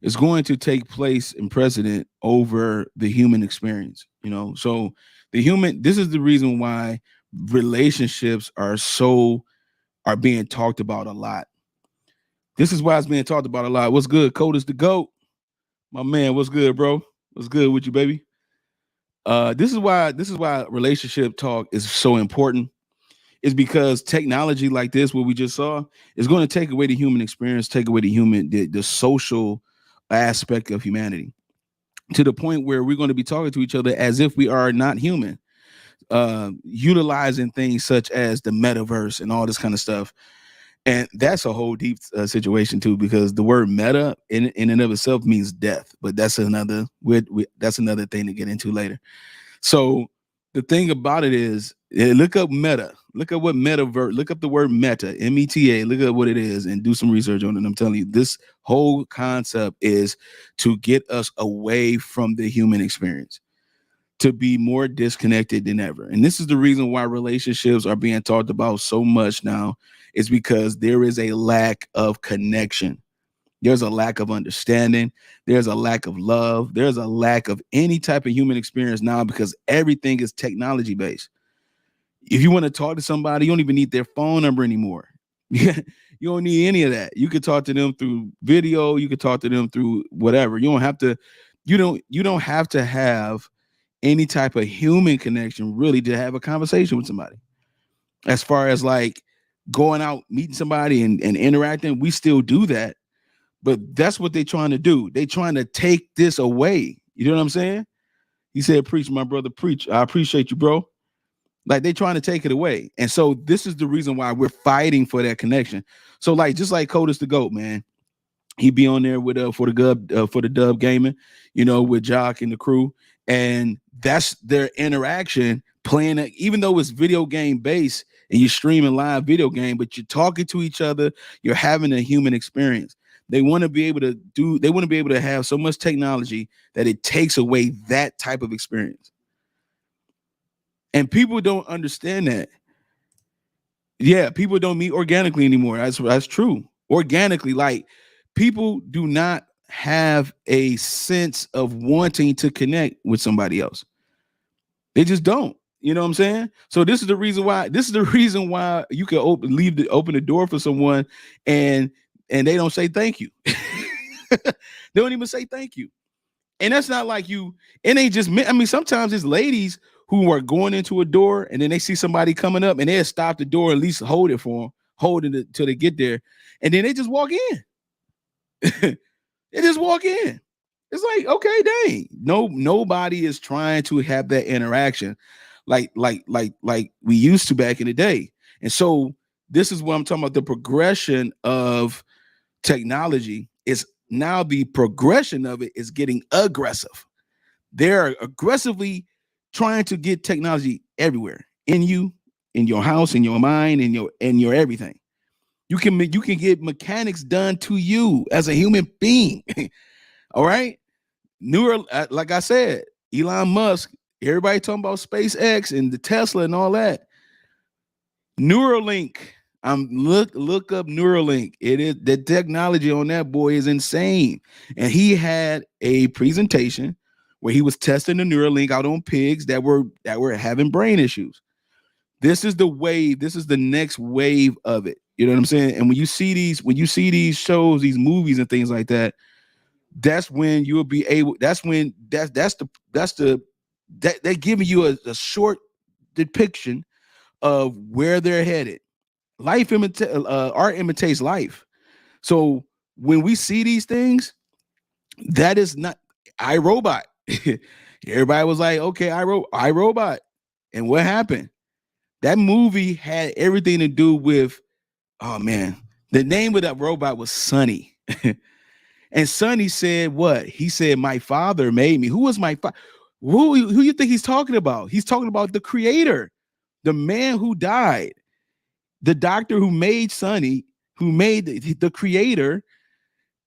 is going to take place in precedent over the human experience. So this is the reason why relationships are being talked about a lot. This is why it's being talked about a lot. What's good? Codus the GOAT. My man, what's good, bro? What's good with you, baby? This is why relationship talk is so important. Is because technology like this, what we just saw, is going to take away the human experience, take away the social aspect of humanity, to the point where we're going to be talking to each other as if we are not human, utilizing things such as the metaverse and all this kind of stuff. And that's a whole deep situation too, because the word meta in and of itself means death, but that's another thing to get into later. So the thing about it is, look up meta, look up what metaverse, look up the word meta, META, look up what it is and do some research on it. I'm telling you, this whole concept is to get us away from the human experience, to be more disconnected than ever. And this is the reason why relationships are being talked about so much now, is because there is a lack of connection. There's a lack of understanding. There's a lack of love. There's a lack of any type of human experience now, because everything is technology based. If you want to talk to somebody, you don't even need their phone number anymore. You don't need any of that. You could talk to them through video. You could talk to them through whatever. You don't have to have any type of human connection really to have a conversation with somebody. As far as like going out, meeting somebody and interacting, we still do that. But that's what they're trying to do. They're trying to take this away. You know what I'm saying? He said, preach, my brother, preach. I appreciate you, bro. Like, they're trying to take it away. And so this is the reason why we're fighting for that connection. So like, just like Codus the GOAT, man, He be on there with for the Dub Gaming, you know, with Jock and the crew, and that's their interaction playing. Even though it's video game based and you're streaming live video game, but you're talking to each other, you're having a human experience. They want to be able to do. They want to be able to have so much technology that it takes away that type of experience, and people don't understand that. Yeah, people don't meet organically anymore. That's true. Organically, like. People do not have a sense of wanting to connect with somebody else. They just don't. You know what I'm saying? So this is the reason why. This is the reason why you can open the door for someone, and they don't say thank you. They don't even say thank you. And that's not like you. It ain't just. I mean, sometimes it's ladies who are going into a door, and then they see somebody coming up, and they'll stop the door, at least hold it for them, holding it till they get there, and then they just walk in. They just walk in. It's like, okay, dang. Nobody is trying to have that interaction like we used to back in the day. And so this is what I'm talking about. The progression of technology is now the progression of it is getting aggressive. They're aggressively trying to get technology everywhere in you, in your house, in your mind, in your everything. You can get mechanics done to you as a human being. All right. Like I said, Elon Musk, everybody talking about SpaceX and the Tesla and all that. Neuralink. Look up Neuralink. It is the technology on that boy is insane. And he had a presentation where he was testing the Neuralink out on pigs that were having brain issues. This is the wave. This is the next wave of it. You know what I'm saying? And when you see these shows, these movies and things like that, that's when you'll be able. That's when they're giving you a short depiction of where they're headed. Art imitates life. So when we see these things, that is not iRobot. Everybody was like, okay, iRobot. And what happened? That movie had everything to do with. Oh man, the name of that robot was Sonny. And Sonny said what? He said, my father made me. Who was my father? Who you think he's talking about? He's talking about the creator, the man who died, the doctor who made Sonny, who made the creator,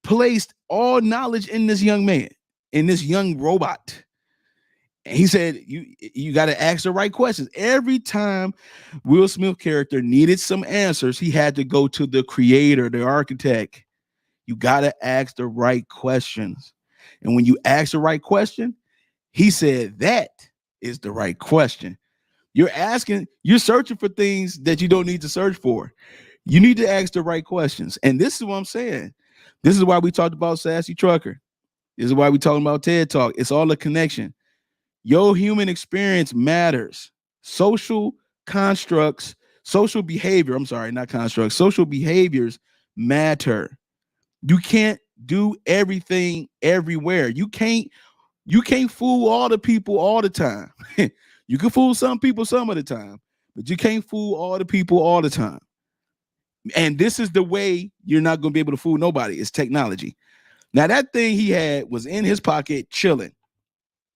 placed all knowledge in this young man, in this young robot. And he said, you got to ask the right questions. Every time Will Smith character needed some answers, he had to go to the creator, the architect. You got to ask the right questions. And when you ask the right question, he said, that is the right question. You're searching for things that you don't need to search for. You need to ask the right questions. And this is what I'm saying. This is why we talked about Sassy Trucker. This is why we talking about TED Talk. It's all a connection. Your human experience matters. Social constructs, social behavior, I'm sorry, not constructs, social behaviors matter. You can't do everything everywhere. You can't fool all the people all the time. You can fool some people some of the time, but you can't fool all the people all the time. And this is the way you're not going to be able to fool nobody. It's technology. Now that thing he had was in his pocket chilling.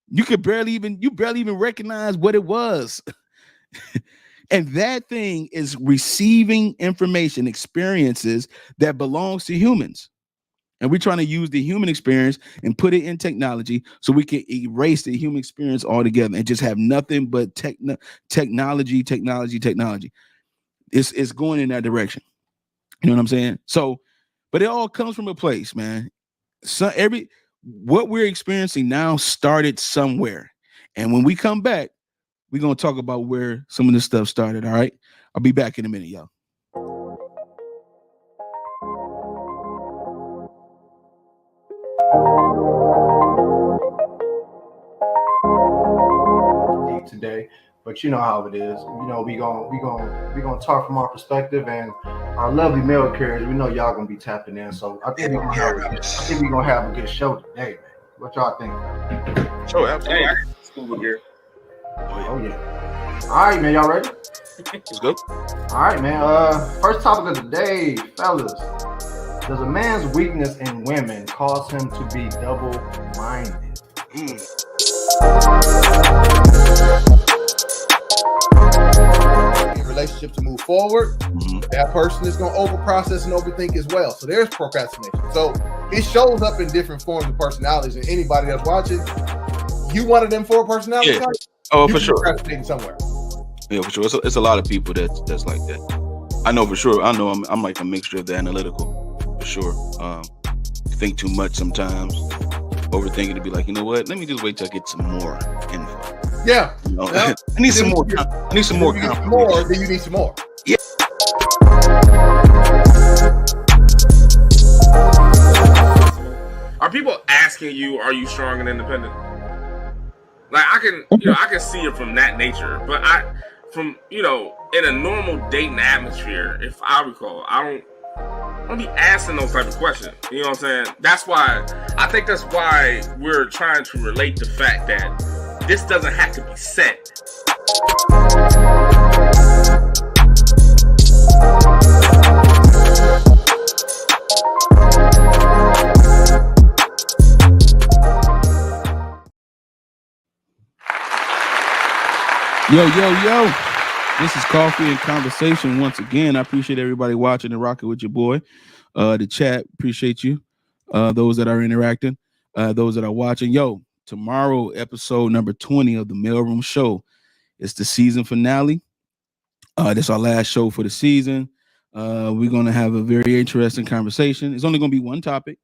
You barely even recognize what it was. And that thing is receiving information, experiences that belongs to humans. And we're trying to use the human experience and put it in technology so we can erase the human experience altogether and just have nothing but technology. It's going in that direction. You know what I'm saying? So, but it all comes from a place, man. So what we're experiencing now started somewhere. And when we come back, we're going to talk about where some of this stuff started. All right. I'll be back in a minute, y'all. Today, but you know how it is. You know, we gonna talk from our perspective, and our lovely mail carriers. We know y'all gonna be tapping in, so I think we're gonna have a good show today, man. What y'all think? Sure, absolutely. Hey, school here. Oh yeah. All right, man. Y'all ready? Let's go. All right, man. First topic of the day, fellas. Does a man's weakness in women cause him to be double-minded? In relationship to move forward, that person is going to overprocess and overthink as well. So there's procrastination. So it shows up in different forms of personalities. And anybody that's watching, you one of them 4 personality Yeah. types? Oh, you for sure. Procrastinating somewhere. Yeah, for sure. It's a lot of people that's like that. I know for sure. I know I'm like a mixture of the analytical, for sure. Think too much sometimes, overthinking to be like, you know what? Let me just wait till I get some more info. Yeah. You know? I need some more. I need some more. If you get more, then you need some more. Yeah. Are people asking you, are you strong and independent? Like I can see it from that nature, but in a normal dating atmosphere, if I recall, I don't be asking those type of questions. You know what I'm saying? That's why we're trying to relate the fact that this doesn't have to be set. Yo. This is Coffee and Conversation once again. I appreciate everybody watching and rocking with your boy. The chat, appreciate you. Those that are interacting, those that are watching. Yo, tomorrow, episode number 20 of the Mailroom Show. It's the season finale. This is our last show for the season. We're going to have a very interesting conversation. It's only going to be one topic.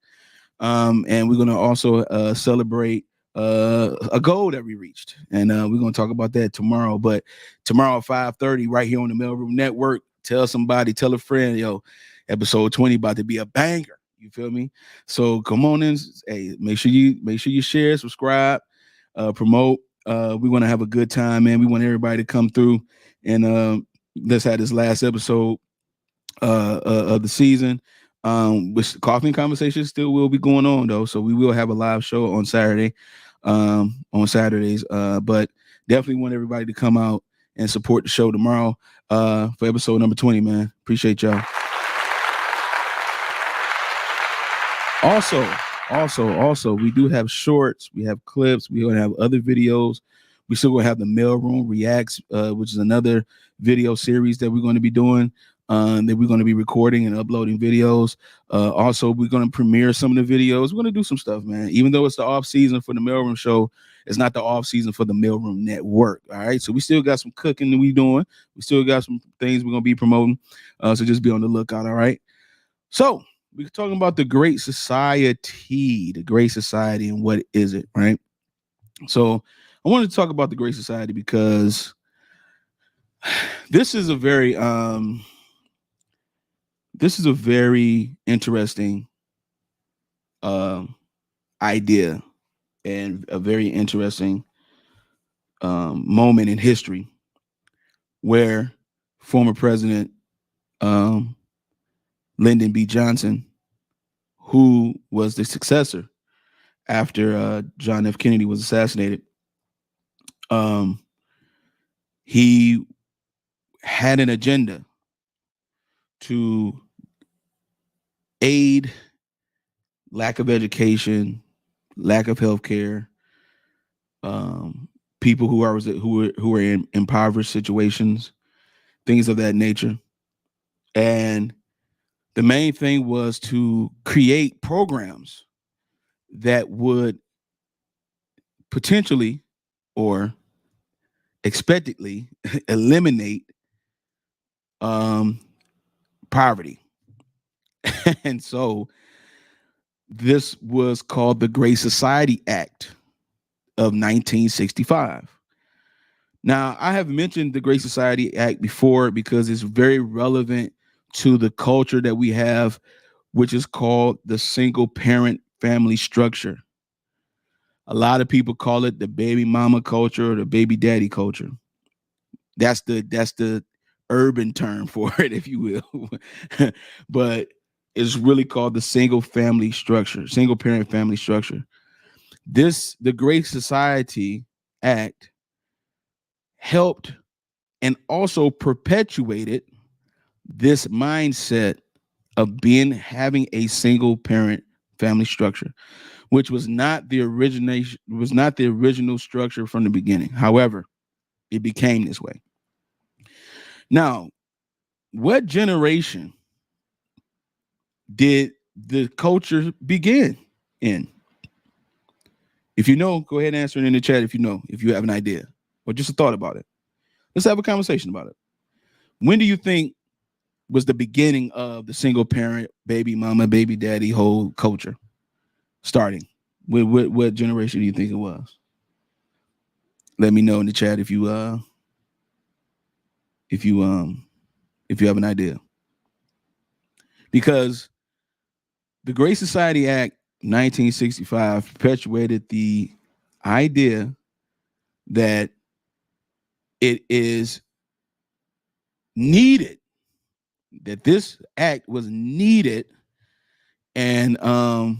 And we're going to also celebrate a goal that we reached, and we're going to talk about that tomorrow. But tomorrow at 5:30 right here on the Mailroom Network, tell somebody, tell a friend, yo, episode 20 about to be a banger. You feel me? So come on in. Hey, make sure you share, subscribe, promote. We're going to have a good time, man. We want everybody to come through, and let's have this last episode of the season. Which Coffee and Conversation still will be going on though, so we will have a live show on Saturday, on Saturdays. But definitely want everybody to come out and support the show tomorrow for episode number 20, man. Appreciate y'all. Also, we do have shorts, we have clips, we gonna have other videos. We still gonna have the Mailroom Reacts, which is another video series that we're going to be doing. That we're going to be recording and uploading videos. Also, we're going to premiere some of the videos. We're going to do some stuff, man. Even though it's the off season for the Mailroom Show, it's not the off season for the Mailroom Network. All right, so we still got some cooking that we doing. We still got some things we're going to be promoting. So just be on the lookout. All right. So we're talking about the Great Society, and what is it, right? So I wanted to talk about the Great Society because this is a very interesting idea and a very interesting moment in history where former President Lyndon B. Johnson, who was the successor after John F. Kennedy was assassinated, he had an agenda to aid lack of education, lack of health care, people who are in impoverished situations, things of that nature. And the main thing was to create programs that would potentially or expectedly eliminate poverty. And so this was called the Great Society Act of 1965. Now, I have mentioned the Great Society Act before because it's very relevant to the culture that we have, which is called the single parent family structure. A lot of people call it the baby mama culture or the baby daddy culture. That's the urban term for it, if you will. But it's really called the single parent family structure. The Great Society Act helped and also perpetuated this mindset of having a single parent family structure, which was not the original structure from the beginning. However, it became this way. Now, what generation did the culture begin in? If you know, go ahead and answer it in the chat if you have an idea or just a thought about it. Let's have a conversation about it. When do you think was the beginning of the single parent, baby mama, baby daddy whole culture starting? What generation do you think it was? Let me know in the chat if you have an idea. Because the Great Society Act 1965 perpetuated the idea that it is needed, that this act was needed, and there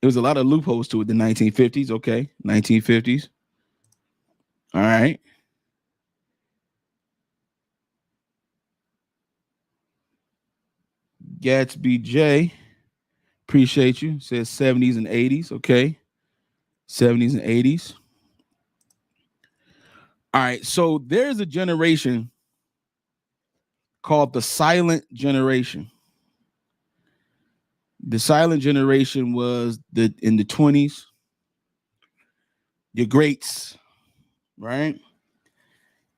was a lot of loopholes to it. The 1950s, okay, 1950s. All right. Gatsby J, appreciate you. Says 70s and 80s, okay. 70s and 80s. All right, so there's a generation called the silent generation. The silent generation was in the 20s. Your greats, right?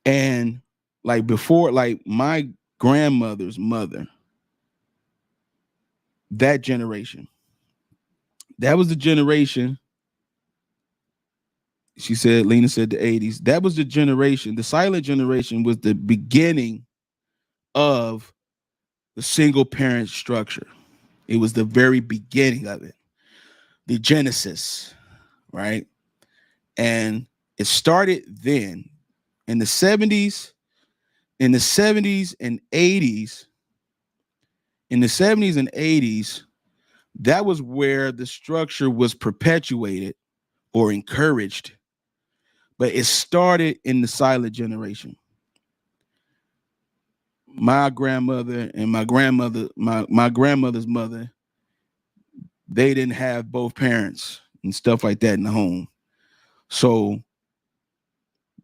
And like before, like my grandmother's mother, that generation, that was the generation. She said, Lena said the 80s. That was the generation. The silent generation was the beginning of the single parent structure. It was the very beginning of it, the genesis, right? And it started then in the 70s, in the 70s and 80s. In the 70s and 80s, that was where the structure was perpetuated or encouraged. But it started in the silent generation. My grandmother and my grandmother's mother, they didn't have both parents and stuff like that in the home. So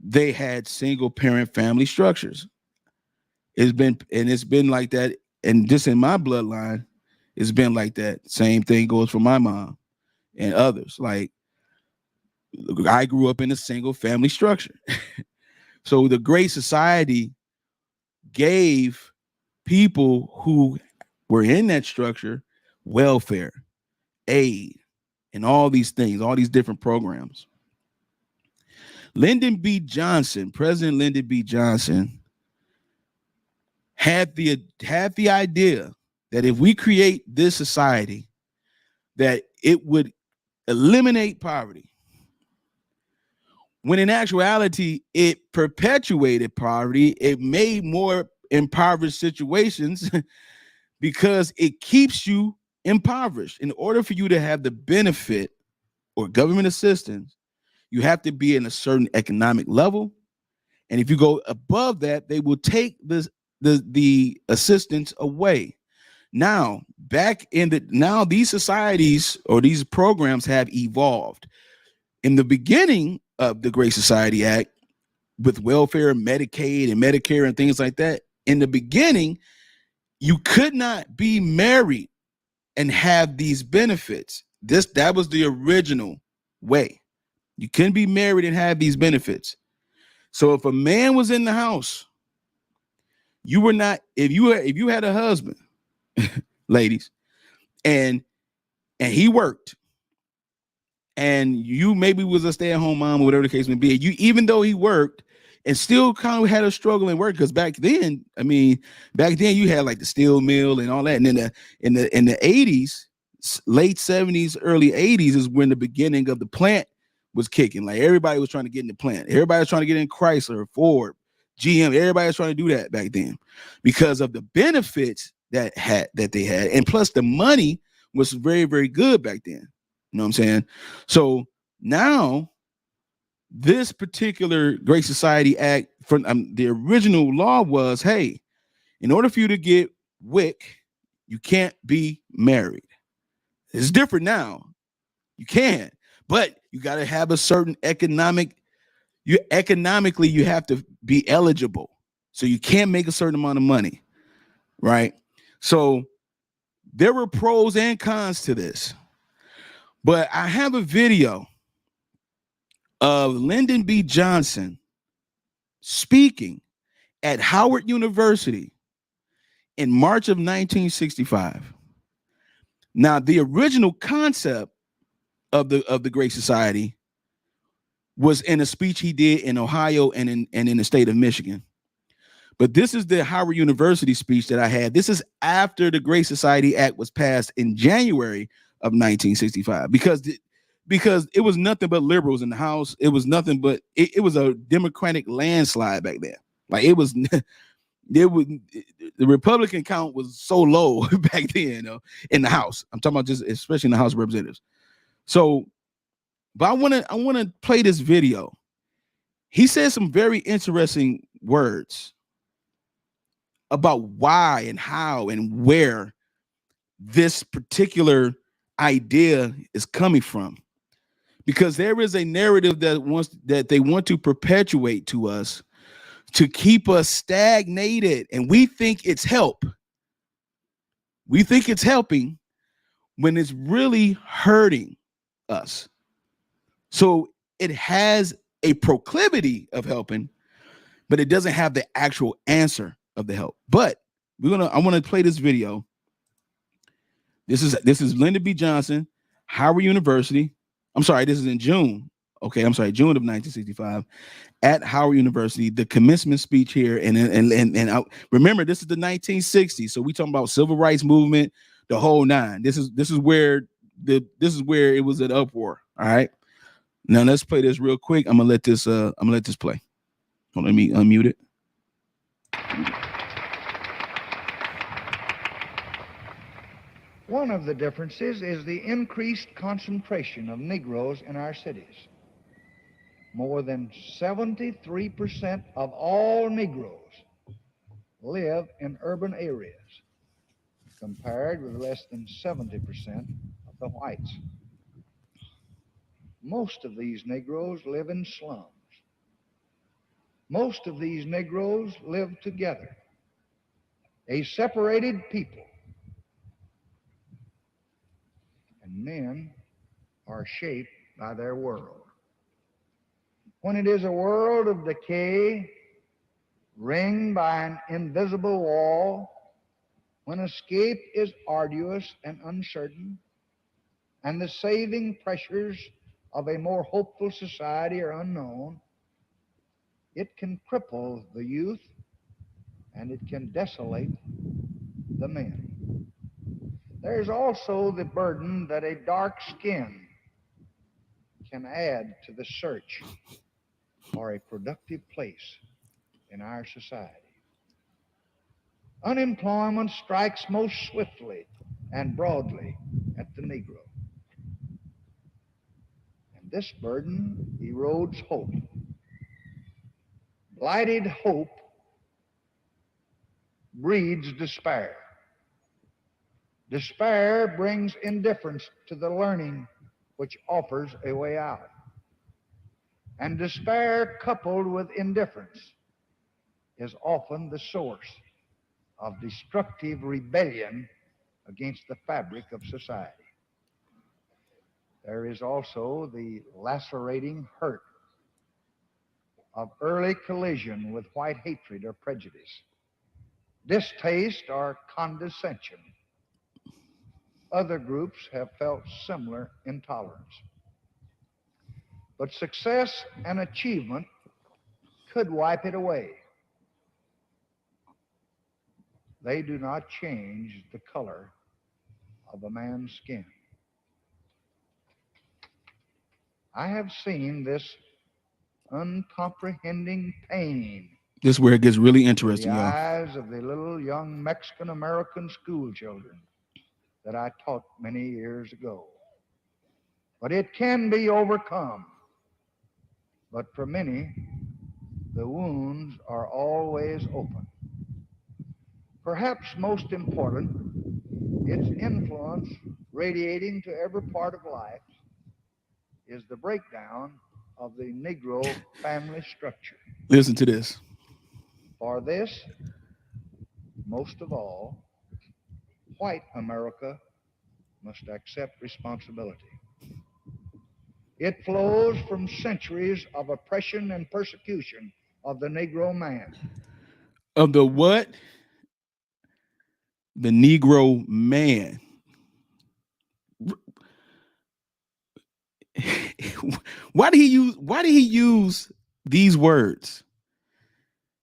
they had single parent family structures. It's been like that. And just in my bloodline, it's been like that. Same thing goes for my mom and others. Like, I grew up in a single family structure. So the Great Society gave people who were in that structure welfare, aid, and all these things, all these different programs. Lyndon B. Johnson, President Lyndon B. Johnson, had the idea that if we create this society, that it would eliminate poverty. When in actuality, it perpetuated poverty. It made more impoverished situations because it keeps you impoverished. In order for you to have the benefit or government assistance, you have to be in a certain economic level. And if you go above that, they will take the assistance away. Now, now these societies or these programs have evolved. In the beginning of the Great Society Act, with welfare, Medicaid, and Medicare, and things like that, in the beginning, you could not be married and have these benefits. That was the original way. You couldn't be married and have these benefits. So if a man was in the house, you were not, if you had a husband, ladies, and he worked, and you maybe was a stay-at-home mom or whatever the case may be, even though he worked and still kind of had a struggle in work, because back then you had like the steel mill and all that. And then in the 80s, late 70s, early 80s is when the beginning of the plant was kicking. Like, everybody was trying to get in the plant. Everybody was trying to get in Chrysler, Ford, GM. Everybody was trying to do that back then because of the benefits that they had. And plus the money was very, very good back then. You know what I'm saying? So now this particular Great Society Act, from the original law was, hey, in order for you to get WIC, You can't be married. It's different now. You can, but you got to have a certain economically you have to be eligible. So you can't make a certain amount of money, right? So there were pros and cons to this. But I have a video of Lyndon B. Johnson speaking at Howard University in March of 1965. Now, the original concept of the Great Society was in a speech he did in Ohio and in the state of Michigan. But this is the Howard University speech that I had. This is after the Great Society Act was passed in January of 1965, because it was nothing but liberals in the House. It was nothing but it was a Democratic landslide back then. Like it was the Republican count was so low back then, in the House. I'm talking about just especially in the House of Representatives. So, but I want to play this video. He said some very interesting words about why and how and where this particular idea is coming from, because there is a narrative that they want to perpetuate to us to keep us stagnated, and we think it's help. We think it's helping when it's really hurting us. So it has a proclivity of helping, but it doesn't have the actual answer of the help. But I want to play this video. This is Lyndon B. Johnson, Howard University. I'm sorry, this is in June. Okay, I'm sorry, June of 1965 at Howard University, the commencement speech here. And remember, this is the 1960s. So we talking about civil rights movement, the whole nine. This is where it was an uproar. All right. Now let's play this real quick. I'm gonna let this play. Hold on, let me unmute it. One of the differences is the increased concentration of Negroes in our cities. More than 73% of all Negroes live in urban areas, compared with less than 70% of the whites. Most of these Negroes live in slums. Most of these Negroes live together, a separated people. And men are shaped by their world. When it is a world of decay, ringed by an invisible wall, when escape is arduous and uncertain, and the saving pressures of a more hopeful society are unknown, it can cripple the youth and it can desolate the men. There's also the burden that a dark skin can add to the search for a productive place in our society. Unemployment strikes most swiftly and broadly at the Negro. And this burden erodes hope. Blighted hope breeds despair. Despair brings indifference to the learning which offers a way out. And despair coupled with indifference is often the source of destructive rebellion against the fabric of society. There is also the lacerating hurt of early collision with white hatred or prejudice, distaste or condescension. Other groups have felt similar intolerance. But success and achievement could wipe it away. They do not change the color of a man's skin. I have seen this uncomprehending pain. This is where it gets really interesting, in the y'all. eyes of the little young Mexican-American school children that I taught many years ago. But it can be overcome. But for many, the wounds are always open. Perhaps most important, its influence radiating to every part of life, is the breakdown of the Negro family structure. Listen to this. For this, most of all, white America must accept responsibility. It flows from centuries of oppression and persecution of the Negro man. Of the what? The Negro man. Why did he use these words?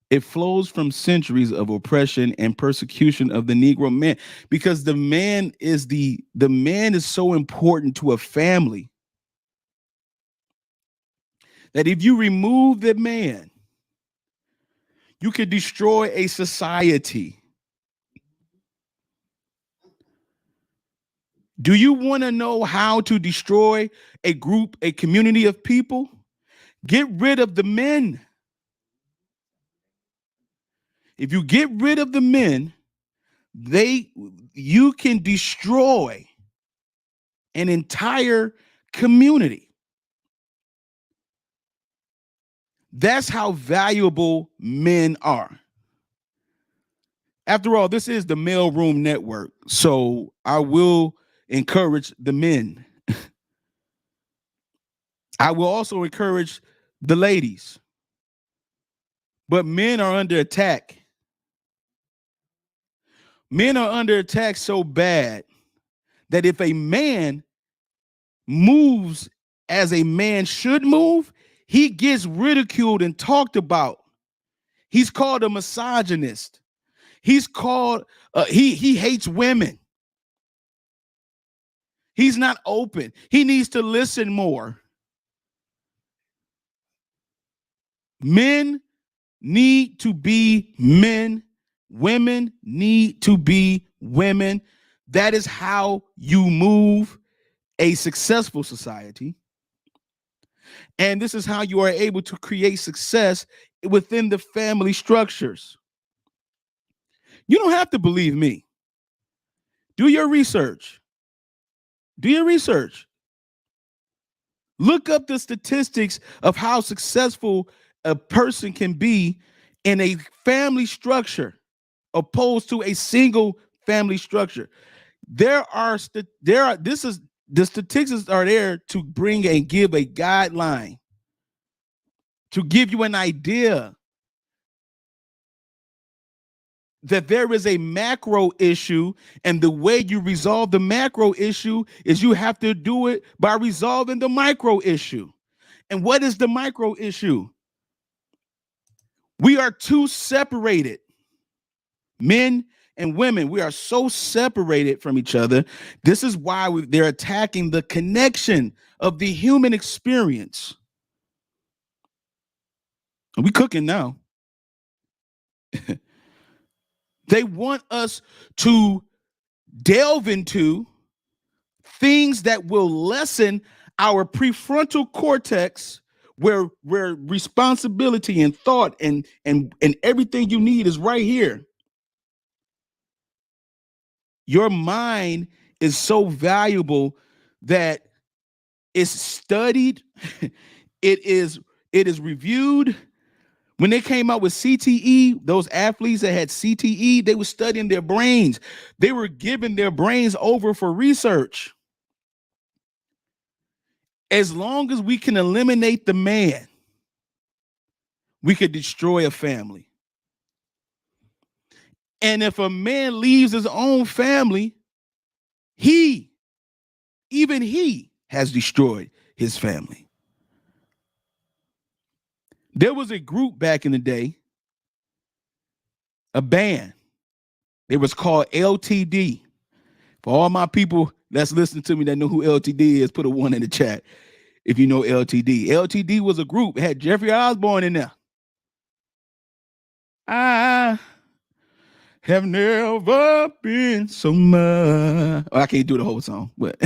It flows from centuries of oppression and persecution of the Negro man, because the man is so important to a family that if you remove the man, you could destroy a society. Do you want to know how to destroy a group, a community of people? Get rid of the men. If you get rid of the men, you can destroy an entire community. That's how valuable men are. After all, this is the Mail Room Network, so I will encourage the men. I will also encourage the ladies. But men are under attack. Men are under attack so bad that if a man moves as a man should move, he gets ridiculed and talked about. He's called a misogynist. He's called, he hates women. He's not open. He needs to listen more. Men need to be men. Women need to be women. That is how you move a successful society. And this is how you are able to create success within the family structures. You don't have to believe me. Do your research. Do your research. Look up the statistics of how successful a person can be in a family structure opposed to a single family structure. The statistics are there to bring and give a guideline, to give you an idea that there is a macro issue, and the way you resolve the macro issue is you have to do it by resolving the micro issue. And what is the micro issue? We are too separated. Men and women, we are so separated from each other. This is why they're attacking the connection of the human experience. We cooking now. They want us to delve into things that will lessen our prefrontal cortex, where responsibility and thought and everything you need is right here. Your mind is so valuable that it's studied, it is reviewed. When they came out with CTE, those athletes that had CTE, they were studying their brains. They were giving their brains over for research. As long as we can eliminate the man, we could destroy a family. And if a man leaves his own family, even he has destroyed his family. There was a group back in the day, a band. It was called LTD. For all my people that's listening to me that know who LTD is, put a 1 in the chat if you know LTD. LTD was a group. It had Jeffrey Osborne in there. I have never been so much. Oh, I can't do the whole song, but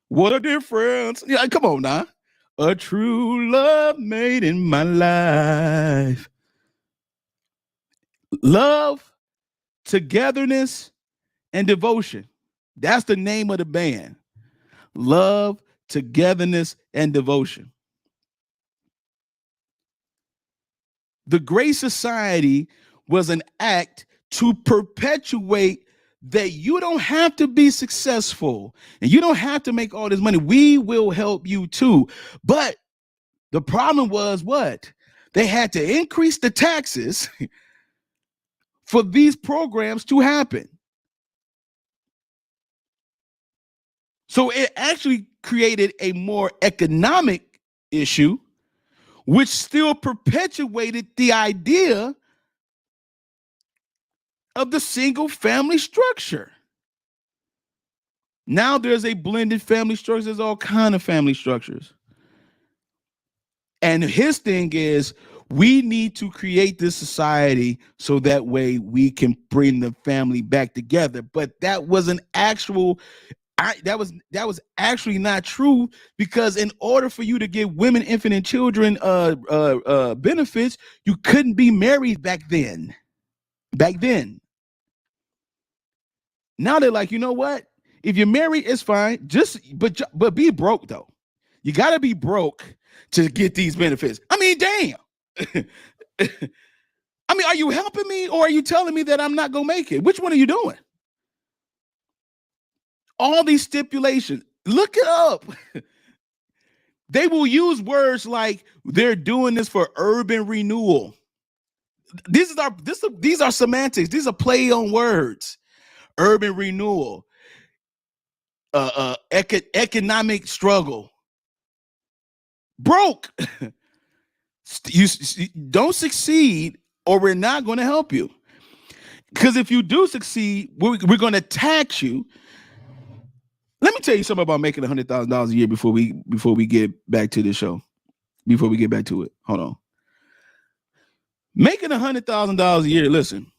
what a difference. Yeah, come on now. A true love made in my life. Love, togetherness, and devotion. That's the name of the band. Love, togetherness, and devotion. The Great Society was an act to perpetuate that you don't have to be successful and you don't have to make all this money. We will help you too. But the problem was what? They had to increase the taxes for these programs to happen. So it actually created a more economic issue, which still perpetuated the idea of the single family structure. Now there's a blended family structure. There's all kinds of family structures. And his thing is, we need to create this society so that way we can bring the family back together. But that was an actual, that was actually not true, because in order for you to give women, infant, and children benefits, you couldn't be married back then. Now they're like, you know what? If you're married, it's fine. But be broke though. You got to be broke to get these benefits. I mean, damn. I mean, are you helping me or are you telling me that I'm not gonna make it? Which one are you doing? All these stipulations. Look it up. They will use words like they're doing this for urban renewal. These are semantics. These are play on words. Urban renewal. Economic struggle. Broke. You don't succeed or we're not going to help you. Because if you do succeed, we're going to tax you. Let me tell you something about making $100,000 a year before we get back to the show. Before we get back to it. Hold on. Making $100,000 a year, listen.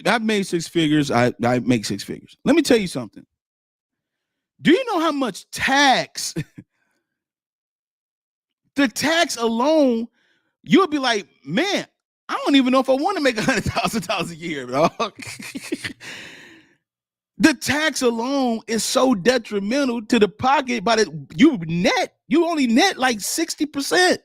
I've made six figures. I make six figures. Let me tell you something. Do you know how much tax? The tax alone, you'll be like, man, I don't even know if I want to make $100,000 a year, dog. The tax alone is so detrimental to the pocket, but you only net like 60%.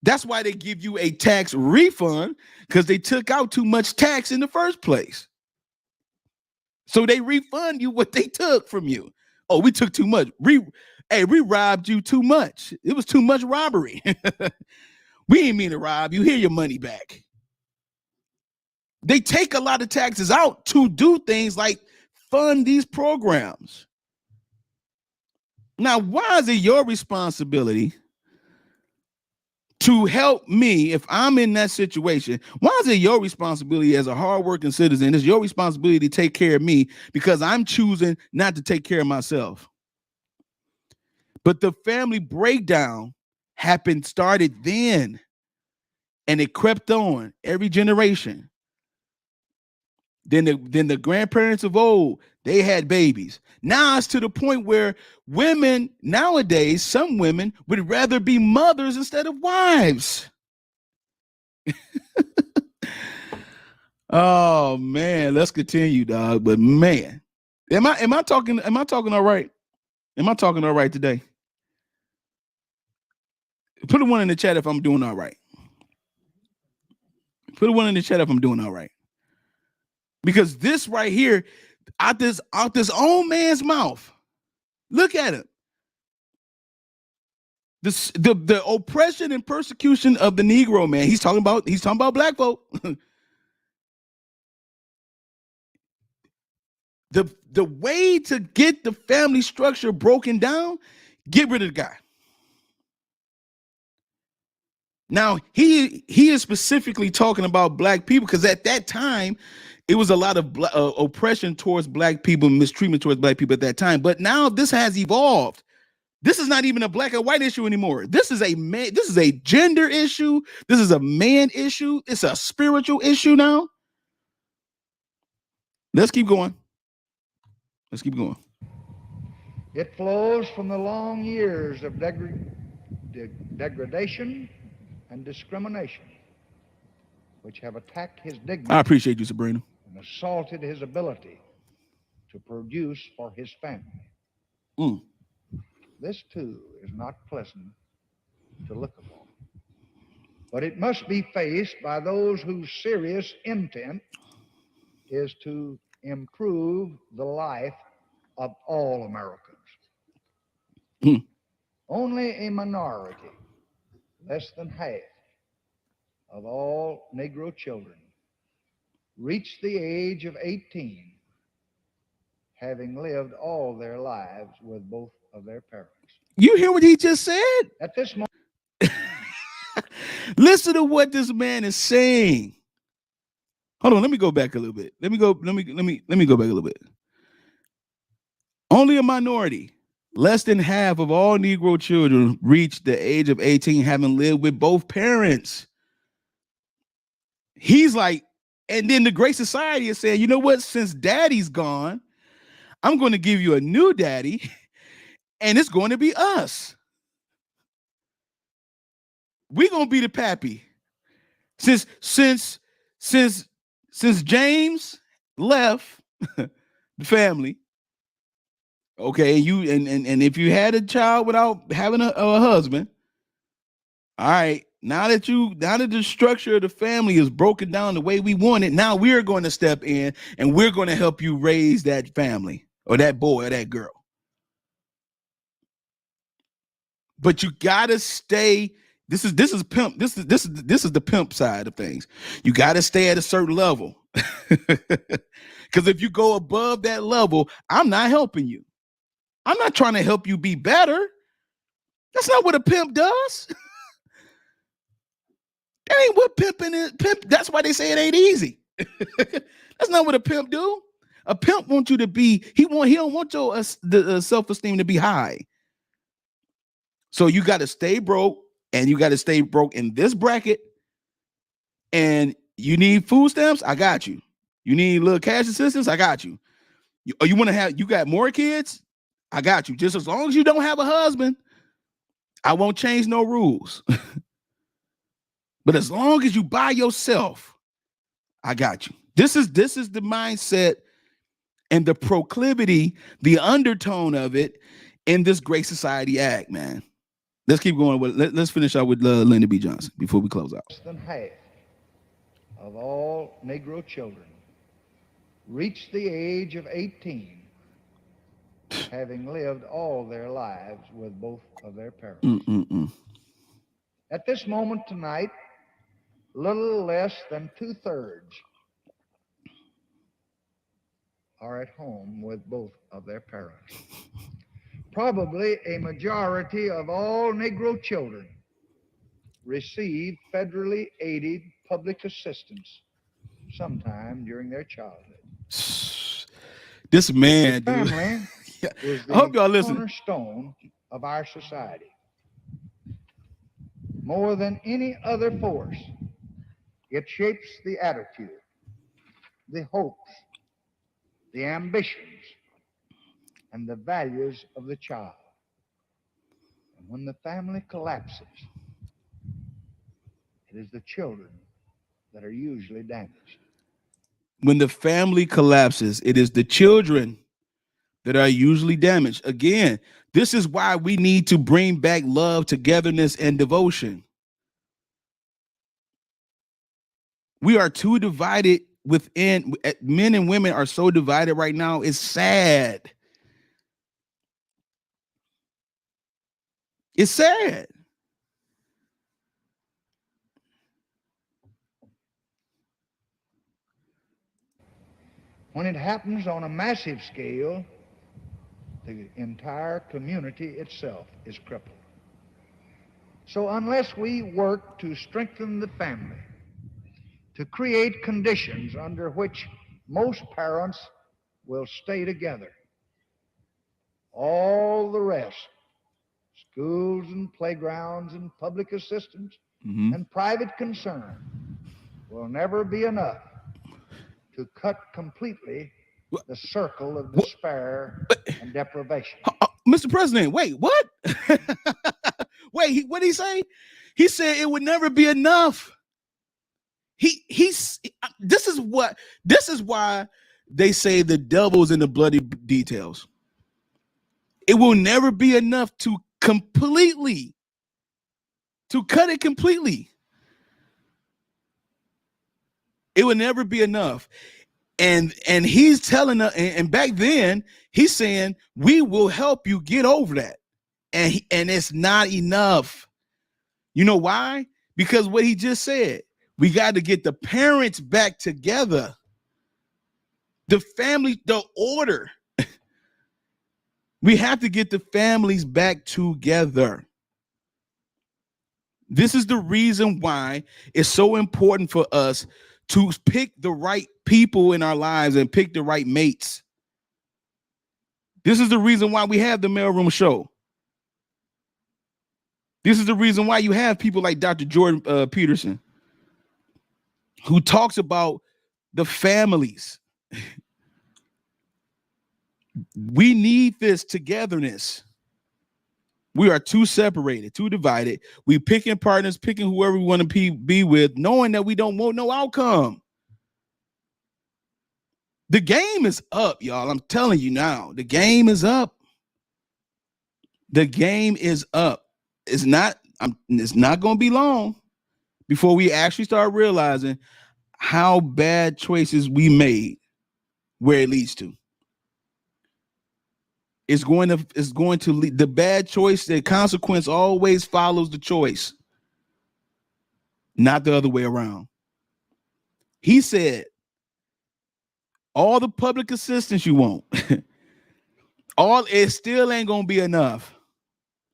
That's why they give you a tax refund, because they took out too much tax in the first place. So they refund you what they took from you. Oh, we took too much. We robbed you too much. It was too much robbery. We didn't mean to rob you. Here, your money back. They take a lot of taxes out to do things like fund these programs. Now, why is it your responsibility to help me if I'm in that situation? Why is it your responsibility as a hardworking citizen? It's your responsibility to take care of me because I'm choosing not to take care of myself. But the family breakdown started then, and it crept on every generation. Then the grandparents of old, they had babies. Now it's to the point where women nowadays, some women would rather be mothers instead of wives. Oh man, let's continue, dog. But man, am I talking all right? Am I talking all right today? Put a one in the chat if I'm doing all right. Put a one in the chat if I'm doing all right. Because this right here, out this old man's mouth, look at it. The oppression and persecution of the Negro man. He's talking about black folk. The way to get the family structure broken down, get rid of the guy. Now he is specifically talking about black people, because at that time it was a lot of oppression towards black people, mistreatment towards black people at that time. But now this has evolved. This is not even a black and white issue anymore. This is a gender issue. This is a man issue. It's a spiritual issue now. Let's keep going. It flows from the long years of degradation and discrimination which have attacked his dignity. I appreciate you, Sabrina. And assaulted his ability to produce for his family. This, too, is not pleasant to look upon. But it must be faced by those whose serious intent is to improve the life of all Americans. Only a minority, less than half, of all Negro children reach the age of 18, having lived all their lives with both of their parents. You hear what he just said? At this moment, listen to what this man is saying. Hold on, let me go back a little bit. Let me go back a little bit. Only a minority, less than half of all Negro children reach the age of 18 having lived with both parents. He's like, and then the Great Society is saying, you know what? Since daddy's gone, I'm going to give you a new daddy, and it's going to be us. We're going to be the pappy. Since James left the family, okay, and if you had a child without having a husband, all right, now that the structure of the family is broken down the way we want it, now we're going to step in and we're going to help you raise that family or that boy or that girl. But you gotta stay. This is pimp. This is the pimp side of things. You gotta stay at a certain level. Because if you go above that level, I'm not helping you. I'm not trying to help you be better. That's not what a pimp does. That ain't what pimping is. Pimp. That's why they say it ain't easy. That's not what a pimp do. A pimp wants you to be. He don't want your the self-esteem to be high. So you got to stay broke, and you got to stay broke in this bracket. And you need food stamps? I got you. You need little cash assistance? I got you. You want to have? You got more kids? I got you. Just as long as you don't have a husband, I won't change no rules. But as long as you by yourself, I got you. This is the mindset and the proclivity, the undertone of it in this Great Society Act, man. Let's keep going. Let's finish out with Lyndon B. Johnson before we close out. Less than half of all Negro children reach the age of 18, having lived all their lives with both of their parents. At this moment tonight, little less than 2/3 are at home with both of their parents. Probably a majority of all Negro children receive federally aided public assistance sometime during their childhood. This man, the dude. family is the I hope y'all listen. cornerstone of our society. More than any other force, it shapes the attitude, the hopes, the ambitions, and the values of the child. And when the family collapses, it is the children that are usually damaged. When the family collapses, it is the children that are usually damaged. Again, this is why we need to bring back love, togetherness, and devotion. We are too divided within. Men and women are so divided right now. It's sad. It's sad. When it happens on a massive scale, the entire community itself is crippled. So unless we work to strengthen the family, to create conditions under which most parents will stay together, all the rest, schools and playgrounds and public assistance and private concern, will never be enough to cut completely the circle of despair and deprivation. Mr. President, wait, what? Wait, what did he say? He said it would never be enough. This is why they say the devil's in the bloody details. It will never be enough to cut it completely. It will never be enough. And he's telling us, and back then he's saying, we will help you get over that. And it's not enough. You know why? Because what he just said, we got to get the parents back together. The family, the order. We have to get the families back together. This is the reason why it's so important for us to pick the right people in our lives and pick the right mates. This is the reason why we have the Mailroom Show. This is the reason why you have people like Dr. Jordan Peterson, who talks about the families. We need this togetherness. We are too separated, too divided. We picking partners, picking whoever we want to be with, knowing that we don't want no outcome. The game is up, y'all. I'm telling you now, the game is up. The game is up. It's not going to be long before we actually start realizing how bad choices we made, where it leads to. It's going to lead, the bad choice, the consequence always follows the choice, not the other way around. He said, all the public assistance you want, it still ain't going to be enough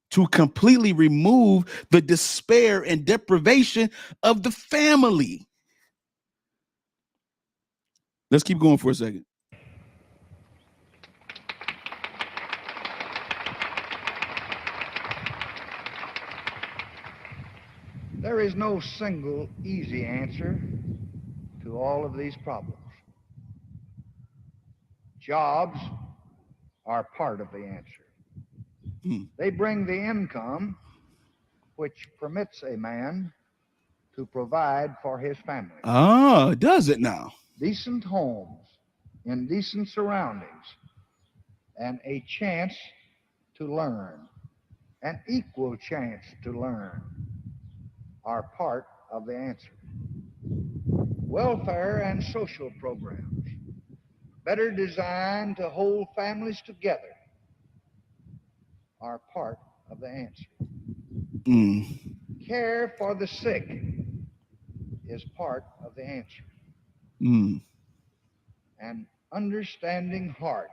to completely remove the despair and deprivation of the family. Let's keep going for a second. There is no single easy answer to all of these problems. Jobs are part of the answer. They bring the income which permits a man to provide for his family. Oh, does it now? Decent homes in decent surroundings and a chance to learn, an equal chance to learn, are part of the answer. Welfare and social programs, better designed to hold families together, are part of the answer. Care for the sick is part of the answer. An understanding heart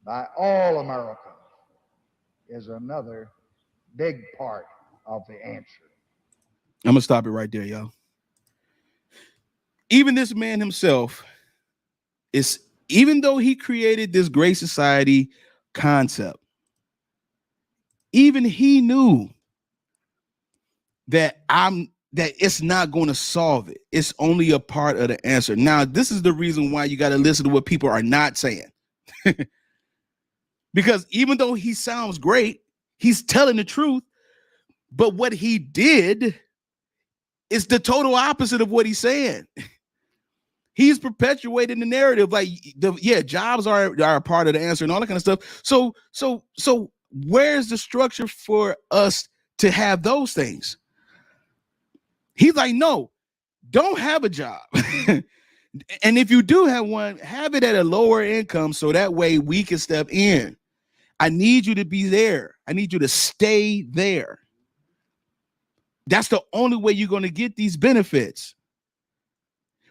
by all Americans is another big part of the answer. I'm gonna stop it right there, y'all. Even this man himself even though he created this great society concept, even he knew that it's not going to solve it. It's only a part of the answer. Now, this is the reason why you got to listen to what people are not saying. Because even though he sounds great, he's telling the truth, but what he did is the total opposite of what he's saying. He's perpetuating the narrative like, jobs are a part of the answer and all that kind of stuff. So where's the structure for us to have those things? He's like, no, don't have a job. And if you do have one, have it at a lower income so that way we can step in. I need you to be there. I need you to stay there. That's the only way you're going to get these benefits.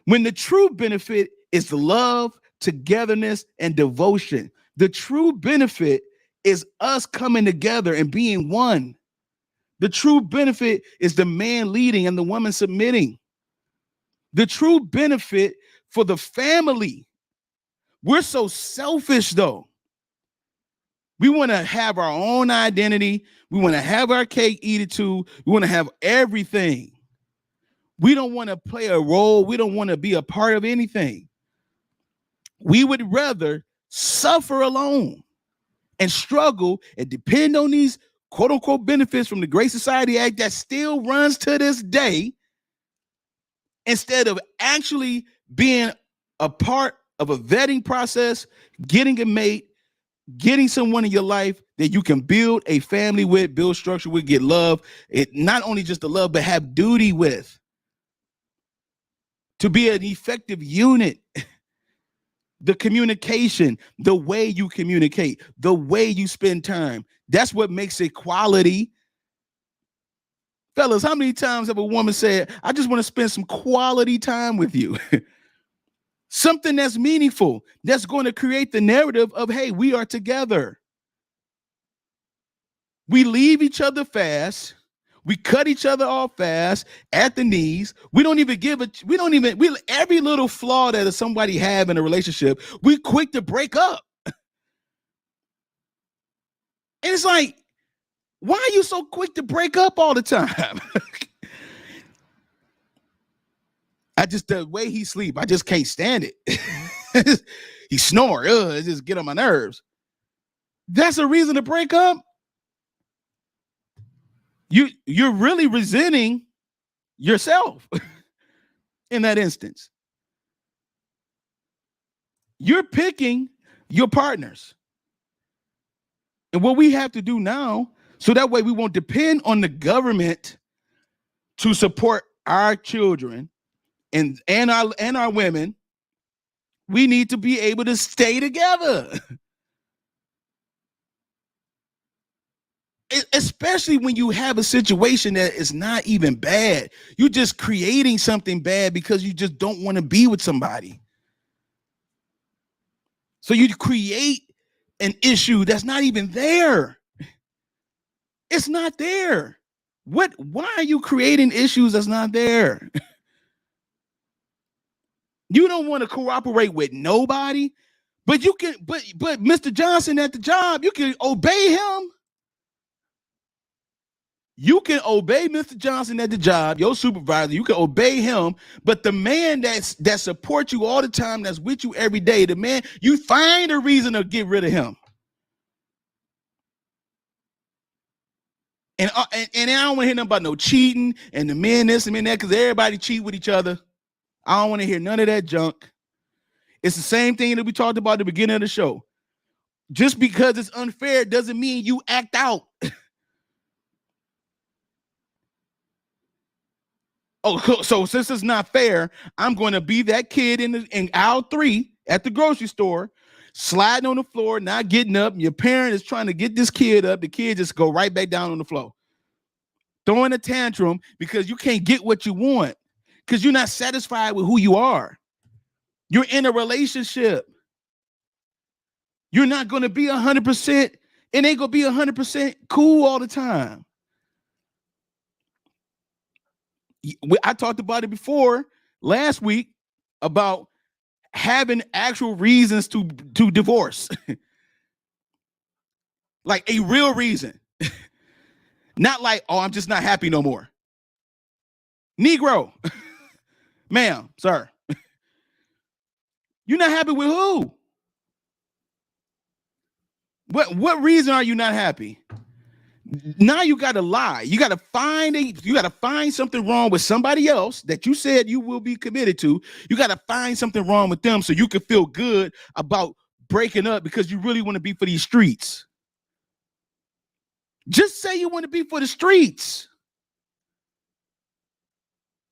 When the true benefit is the love, togetherness, and devotion. The true benefit is us coming together and being one. The true benefit is the man leading and the woman submitting. The true benefit for the family. We're so selfish, though. We want to have our own identity. We want to have our cake, eat it too. We want to have everything. We don't want to play a role. We don't want to be a part of anything. We would rather suffer alone and struggle and depend on these quote unquote benefits from the Great Society Act that still runs to this day instead of actually being a part of a vetting process, getting a mate, getting someone in your life that you can build a family with, build structure with, get love. It not only just the love, but have duty with. To be an effective unit. The communication, the way you communicate, the way you spend time. That's what makes it quality. Fellas, how many times have a woman said, I just want to spend some quality time with you? Something that's meaningful, that's going to create the narrative of, hey, we are together. We leave each other fast. We cut each other off fast at the knees. We don't even every little flaw that somebody have in a relationship, we quick to break up. And it's like, why are you so quick to break up all the time? The way he sleep, I just can't stand it. He snore, it just get on my nerves. That's a reason to break up. You're really resenting yourself in that instance. You're picking your partners. And what we have to do now, so that way we won't depend on the government to support our children and our women, we need to be able to stay together. Especially when you have a situation that is not even bad. You're just creating something bad because you just don't want to be with somebody. So you create an issue that's not even there. It's not there. Why are you creating issues that's not there? You don't want to cooperate with nobody, but you can, but Mr. Johnson at the job, you can obey him. You can obey Mr. Johnson at the job, your supervisor, you can obey him, but the man that supports you all the time, that's with you every day, the man, you find a reason to get rid of him. And I don't want to hear nothing about no cheating and the men this and men that, because everybody cheat with each other. I don't want to hear none of that junk. It's the same thing that we talked about at the beginning of the show. Just because it's unfair doesn't mean you act out. Oh, so since it's not fair, I'm going to be that kid in aisle 3 at the grocery store, sliding on the floor, not getting up. Your parent is trying to get this kid up. The kid just go right back down on the floor, throwing a tantrum because you can't get what you want because you're not satisfied with who you are. You're in a relationship. You're not going to be 100%. It ain't going to be 100% cool all the time. I talked about it before last week about having actual reasons to divorce. Like a real reason. Not like, oh, I'm just not happy no more. Negro. Ma'am, sir. You're not happy with who? What reason are you not happy? Now you got to lie. You got to find something wrong with somebody else that you said you will be committed to. You got to find something wrong with them so you can feel good about breaking up because you really want to be for these streets. Just say you want to be for the streets.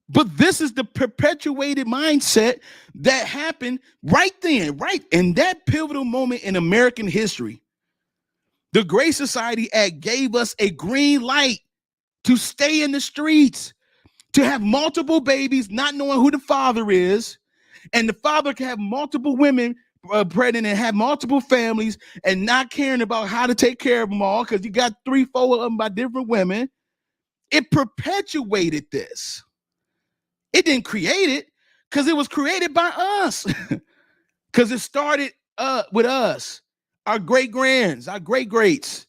But this is the perpetuated mindset that happened right then, right in that pivotal moment in American history. The Great Society Act gave us a green light to stay in the streets, to have multiple babies, not knowing who the father is, and the father can have multiple women pregnant and have multiple families and not caring about how to take care of them all because you got 3-4 of them by different women. It perpetuated this. It didn't create it because it was created by us because it started with us. Our great-grands, our great-greats.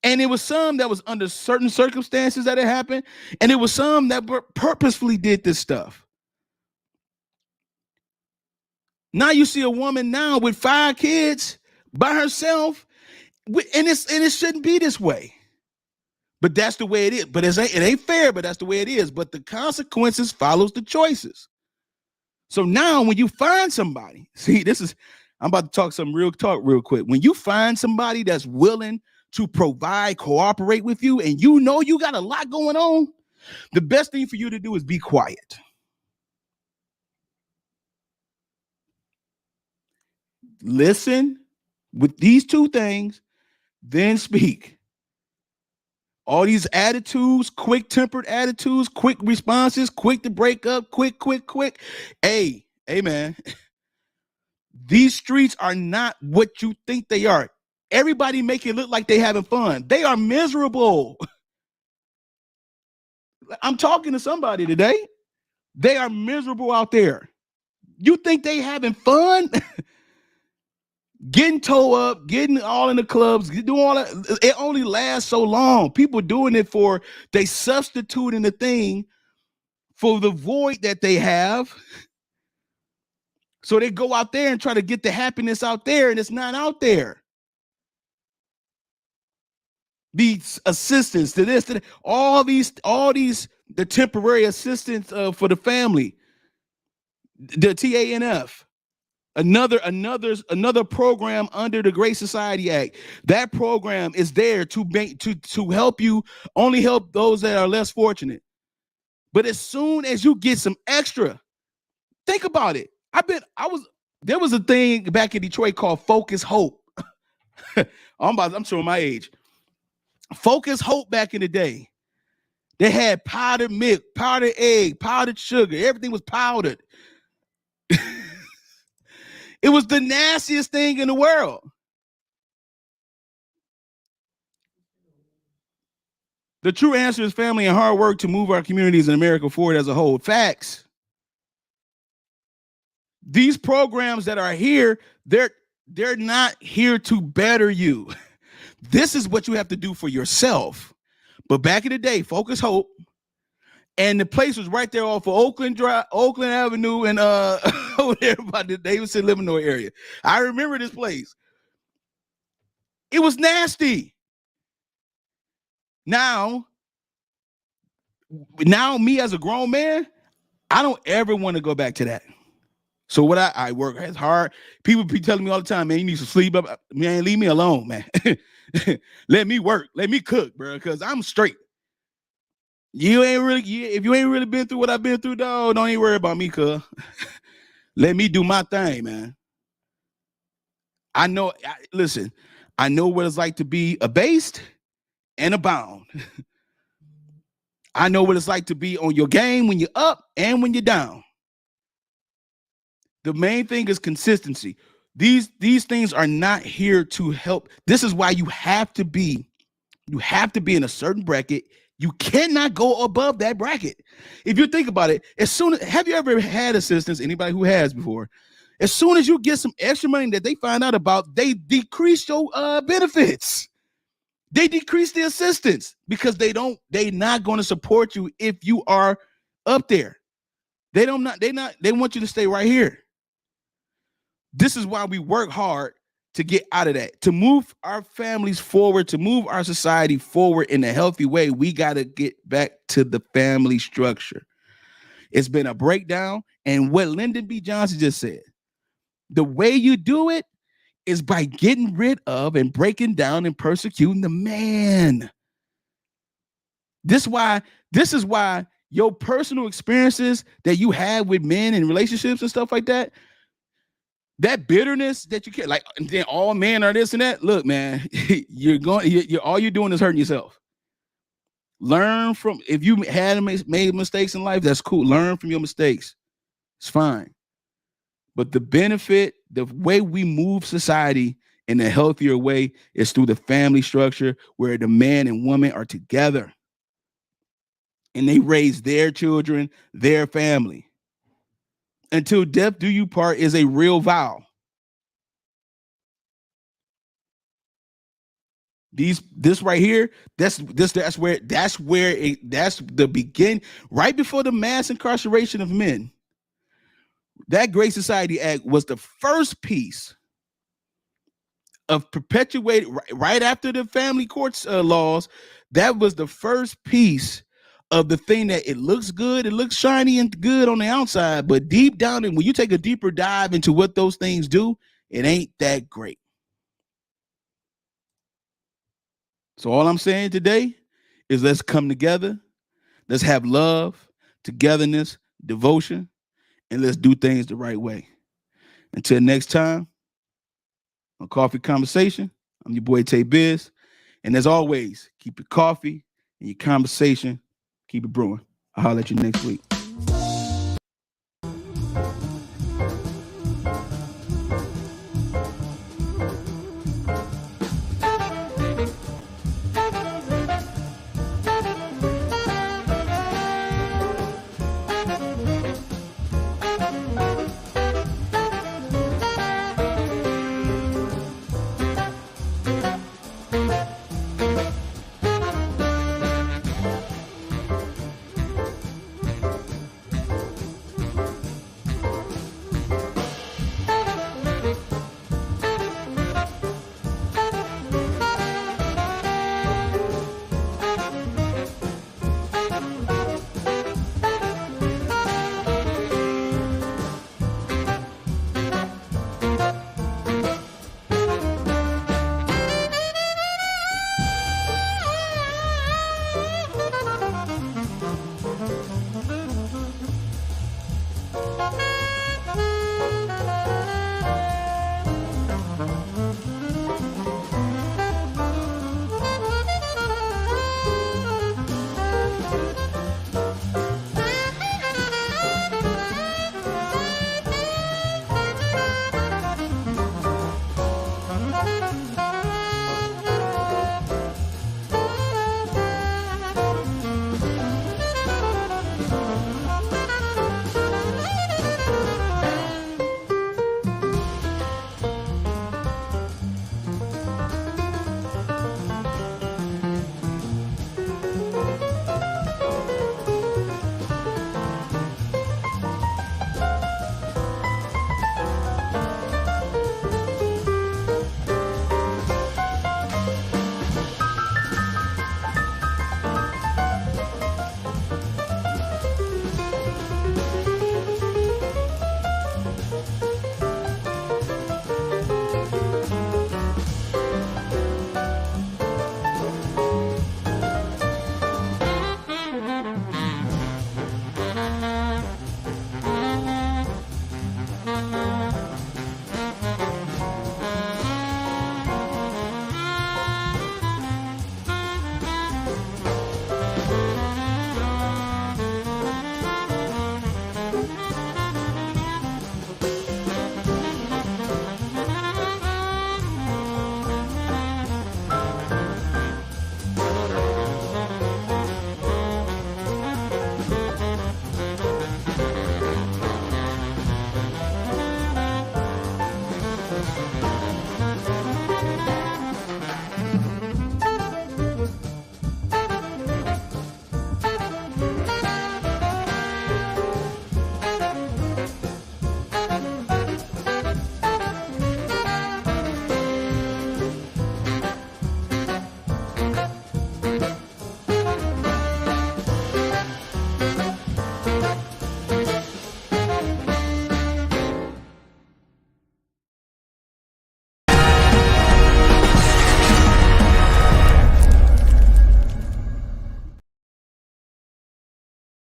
And it was some that was under certain circumstances that it happened. And it was some that purposefully did this stuff. Now you see a woman now with 5 kids by herself. And it shouldn't be this way. But that's the way it is. But it ain't fair, but that's the way it is. But the consequences follows the choices. So now when you find somebody, see, I'm about to talk some real talk real quick. When you find somebody that's willing to provide, cooperate with you, and you know you got a lot going on, the best thing for you to do is be quiet. Listen with these two things, then speak. All these attitudes, quick-tempered attitudes, quick responses, quick to break up, quick. Hey, man. These streets are not what you think they are. Everybody make it look like they having fun. They are miserable. I'm talking to somebody today. They are miserable out there. You think they having fun? Getting toe up, getting all in the clubs, doing all that. It only lasts so long. People doing it for, they substituting the thing for the void that they have. So they go out there and try to get the happiness out there, and it's not out there. These assistants to this, to that, all these, the temporary assistance for the family, the TANF. Another program under the Great Society Act. That program is there to help you, only help those that are less fortunate. But as soon as you get some extra, think about it. There was a thing back in Detroit called Focus Hope. I'm showing my age. Focus Hope back in the day. They had powdered milk, powdered egg, powdered sugar. Everything was powdered. It was the nastiest thing in the world. The true answer is family and hard work to move our communities in America forward as a whole. Facts. These programs that are here, they're not here to better you. This is what you have to do for yourself. But back in the day, Focus Hope, and the place was right there off of Oakland Avenue, and over there by the Davidson Livernois area. I remember this place. It was nasty. Now me as a grown man, I don't ever want to go back to that. So what I work as hard. People be telling me all the time, man, you need to sleep up. Man, leave me alone, man. Let me work. Let me cook, bro, because I'm straight. If you ain't really been through what I've been through, dog, don't even worry about me, cuz. Let me do my thing, man. I know what it's like to be abased and abound. I know what it's like to be on your game when you're up and when you're down. The main thing is consistency. These things are not here to help. This is why you have to be in a certain bracket. You cannot go above that bracket. If you think about it, have you ever had assistance? Anybody who has before? As soon as you get some extra money that they find out about, they decrease your benefits. They decrease the assistance because they're not going to support you if you are up there. They want you to stay right here. This is why we work hard to get out of that, to move our families forward, to move our society forward in a healthy way. We got to get back to the family structure. It's been a breakdown. And what Lyndon B. Johnson just said, the way you do it is by getting rid of and breaking down and persecuting the man. This is why your personal experiences that you have with men and relationships and stuff like that, that bitterness that you get, like, then all men are this and that. Look, man, all you're doing is hurting yourself. Learn from, if you had made mistakes in life, that's cool. Learn from your mistakes. It's fine. But the benefit, the way we move society in a healthier way is through the family structure where the man and woman are together and they raise their children, their family. Until death do you part is a real vow. This right here, that's the begin, right before the mass incarceration of men. That Great Society Act was the first piece of perpetuated right after the family courts laws. That was the first piece of the thing that it looks good, it looks shiny and good on the outside, but deep down, and when you take a deeper dive into what those things do, it ain't that great. So all I'm saying today is let's come together, let's have love, togetherness, devotion, and let's do things the right way. Until next time, on Coffee Conversation, I'm your boy Tay Biz, and as always, keep your coffee and your conversation, keep it brewing. I'll holler at you next week.